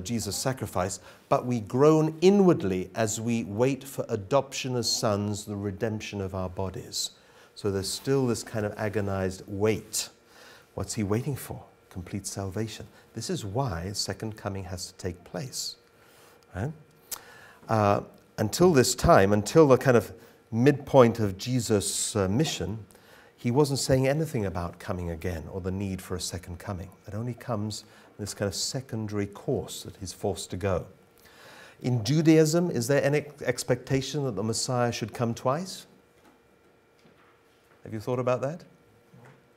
Jesus' sacrifice, but we groan inwardly as we wait for adoption as sons, the redemption of our bodies. So there's still this kind of agonized wait. What's he waiting for? Complete salvation. This is why second coming has to take place. Right? Until this time, until the kind of midpoint of Jesus' mission, he wasn't saying anything about coming again or the need for a second coming. It only comes in this kind of secondary course that he's forced to go. In Judaism, is there any expectation that the Messiah should come twice? Have you thought about that?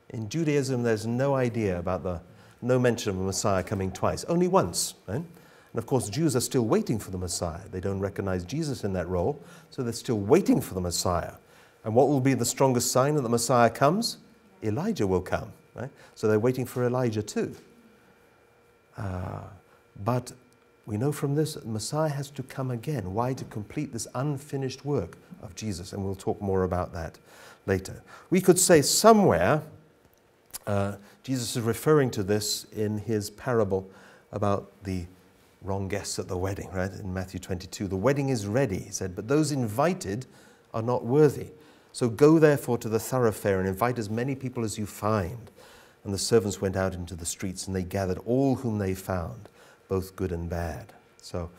In Judaism, there's no idea about no mention of the Messiah coming twice, only once. Right? And of course, Jews are still waiting for the Messiah. They don't recognize Jesus in that role, so they're still waiting for the Messiah. And what will be the strongest sign that the Messiah comes? Elijah will come. Right? So they're waiting for Elijah too. But we know from this that the Messiah has to come again. Why? To complete this unfinished work of Jesus. And we'll talk more about that later. We could say somewhere, Jesus is referring to this in his parable about the wrong guests at the wedding, right? In Matthew 22. The wedding is ready, he said, but those invited are not worthy. So go therefore to the thoroughfare and invite as many people as you find. And the servants went out into the streets and they gathered all whom they found, both good and bad. So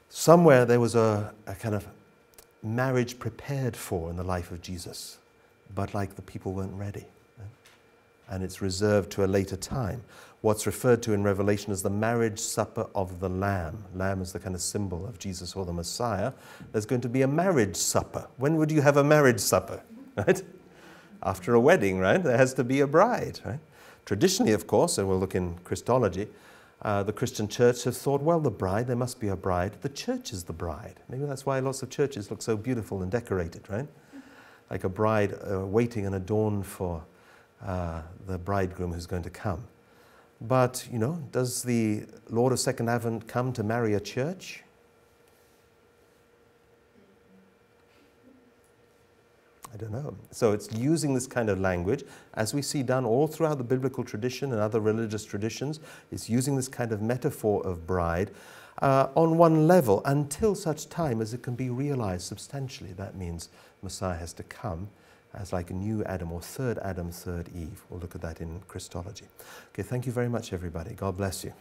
somewhere there was a kind of marriage prepared for in the life of Jesus, but like the people weren't ready. Right? And it's reserved to a later time. What's referred to in Revelation as the marriage supper of the Lamb. Lamb is the kind of symbol of Jesus or the Messiah. There's going to be a marriage supper. When would you have a marriage supper? Right? After a wedding, right? There has to be a bride, right? Traditionally, of course, and we'll look in Christology, the Christian church has thought, well, the bride, there must be a bride. The church is the bride. Maybe that's why lots of churches look so beautiful and decorated, right? Like a bride waiting and adorned for the bridegroom who's going to come. But, you know, does the Lord of Second Advent come to marry a church? I don't know. So it's using this kind of language, as we see done all throughout the biblical tradition and other religious traditions. It's using this kind of metaphor of bride on one level until such time as it can be realized substantially. That means Messiah has to come as like a new Adam or third Adam, third Eve. We'll look at that in Christology. Okay, thank you very much, everybody. God bless you.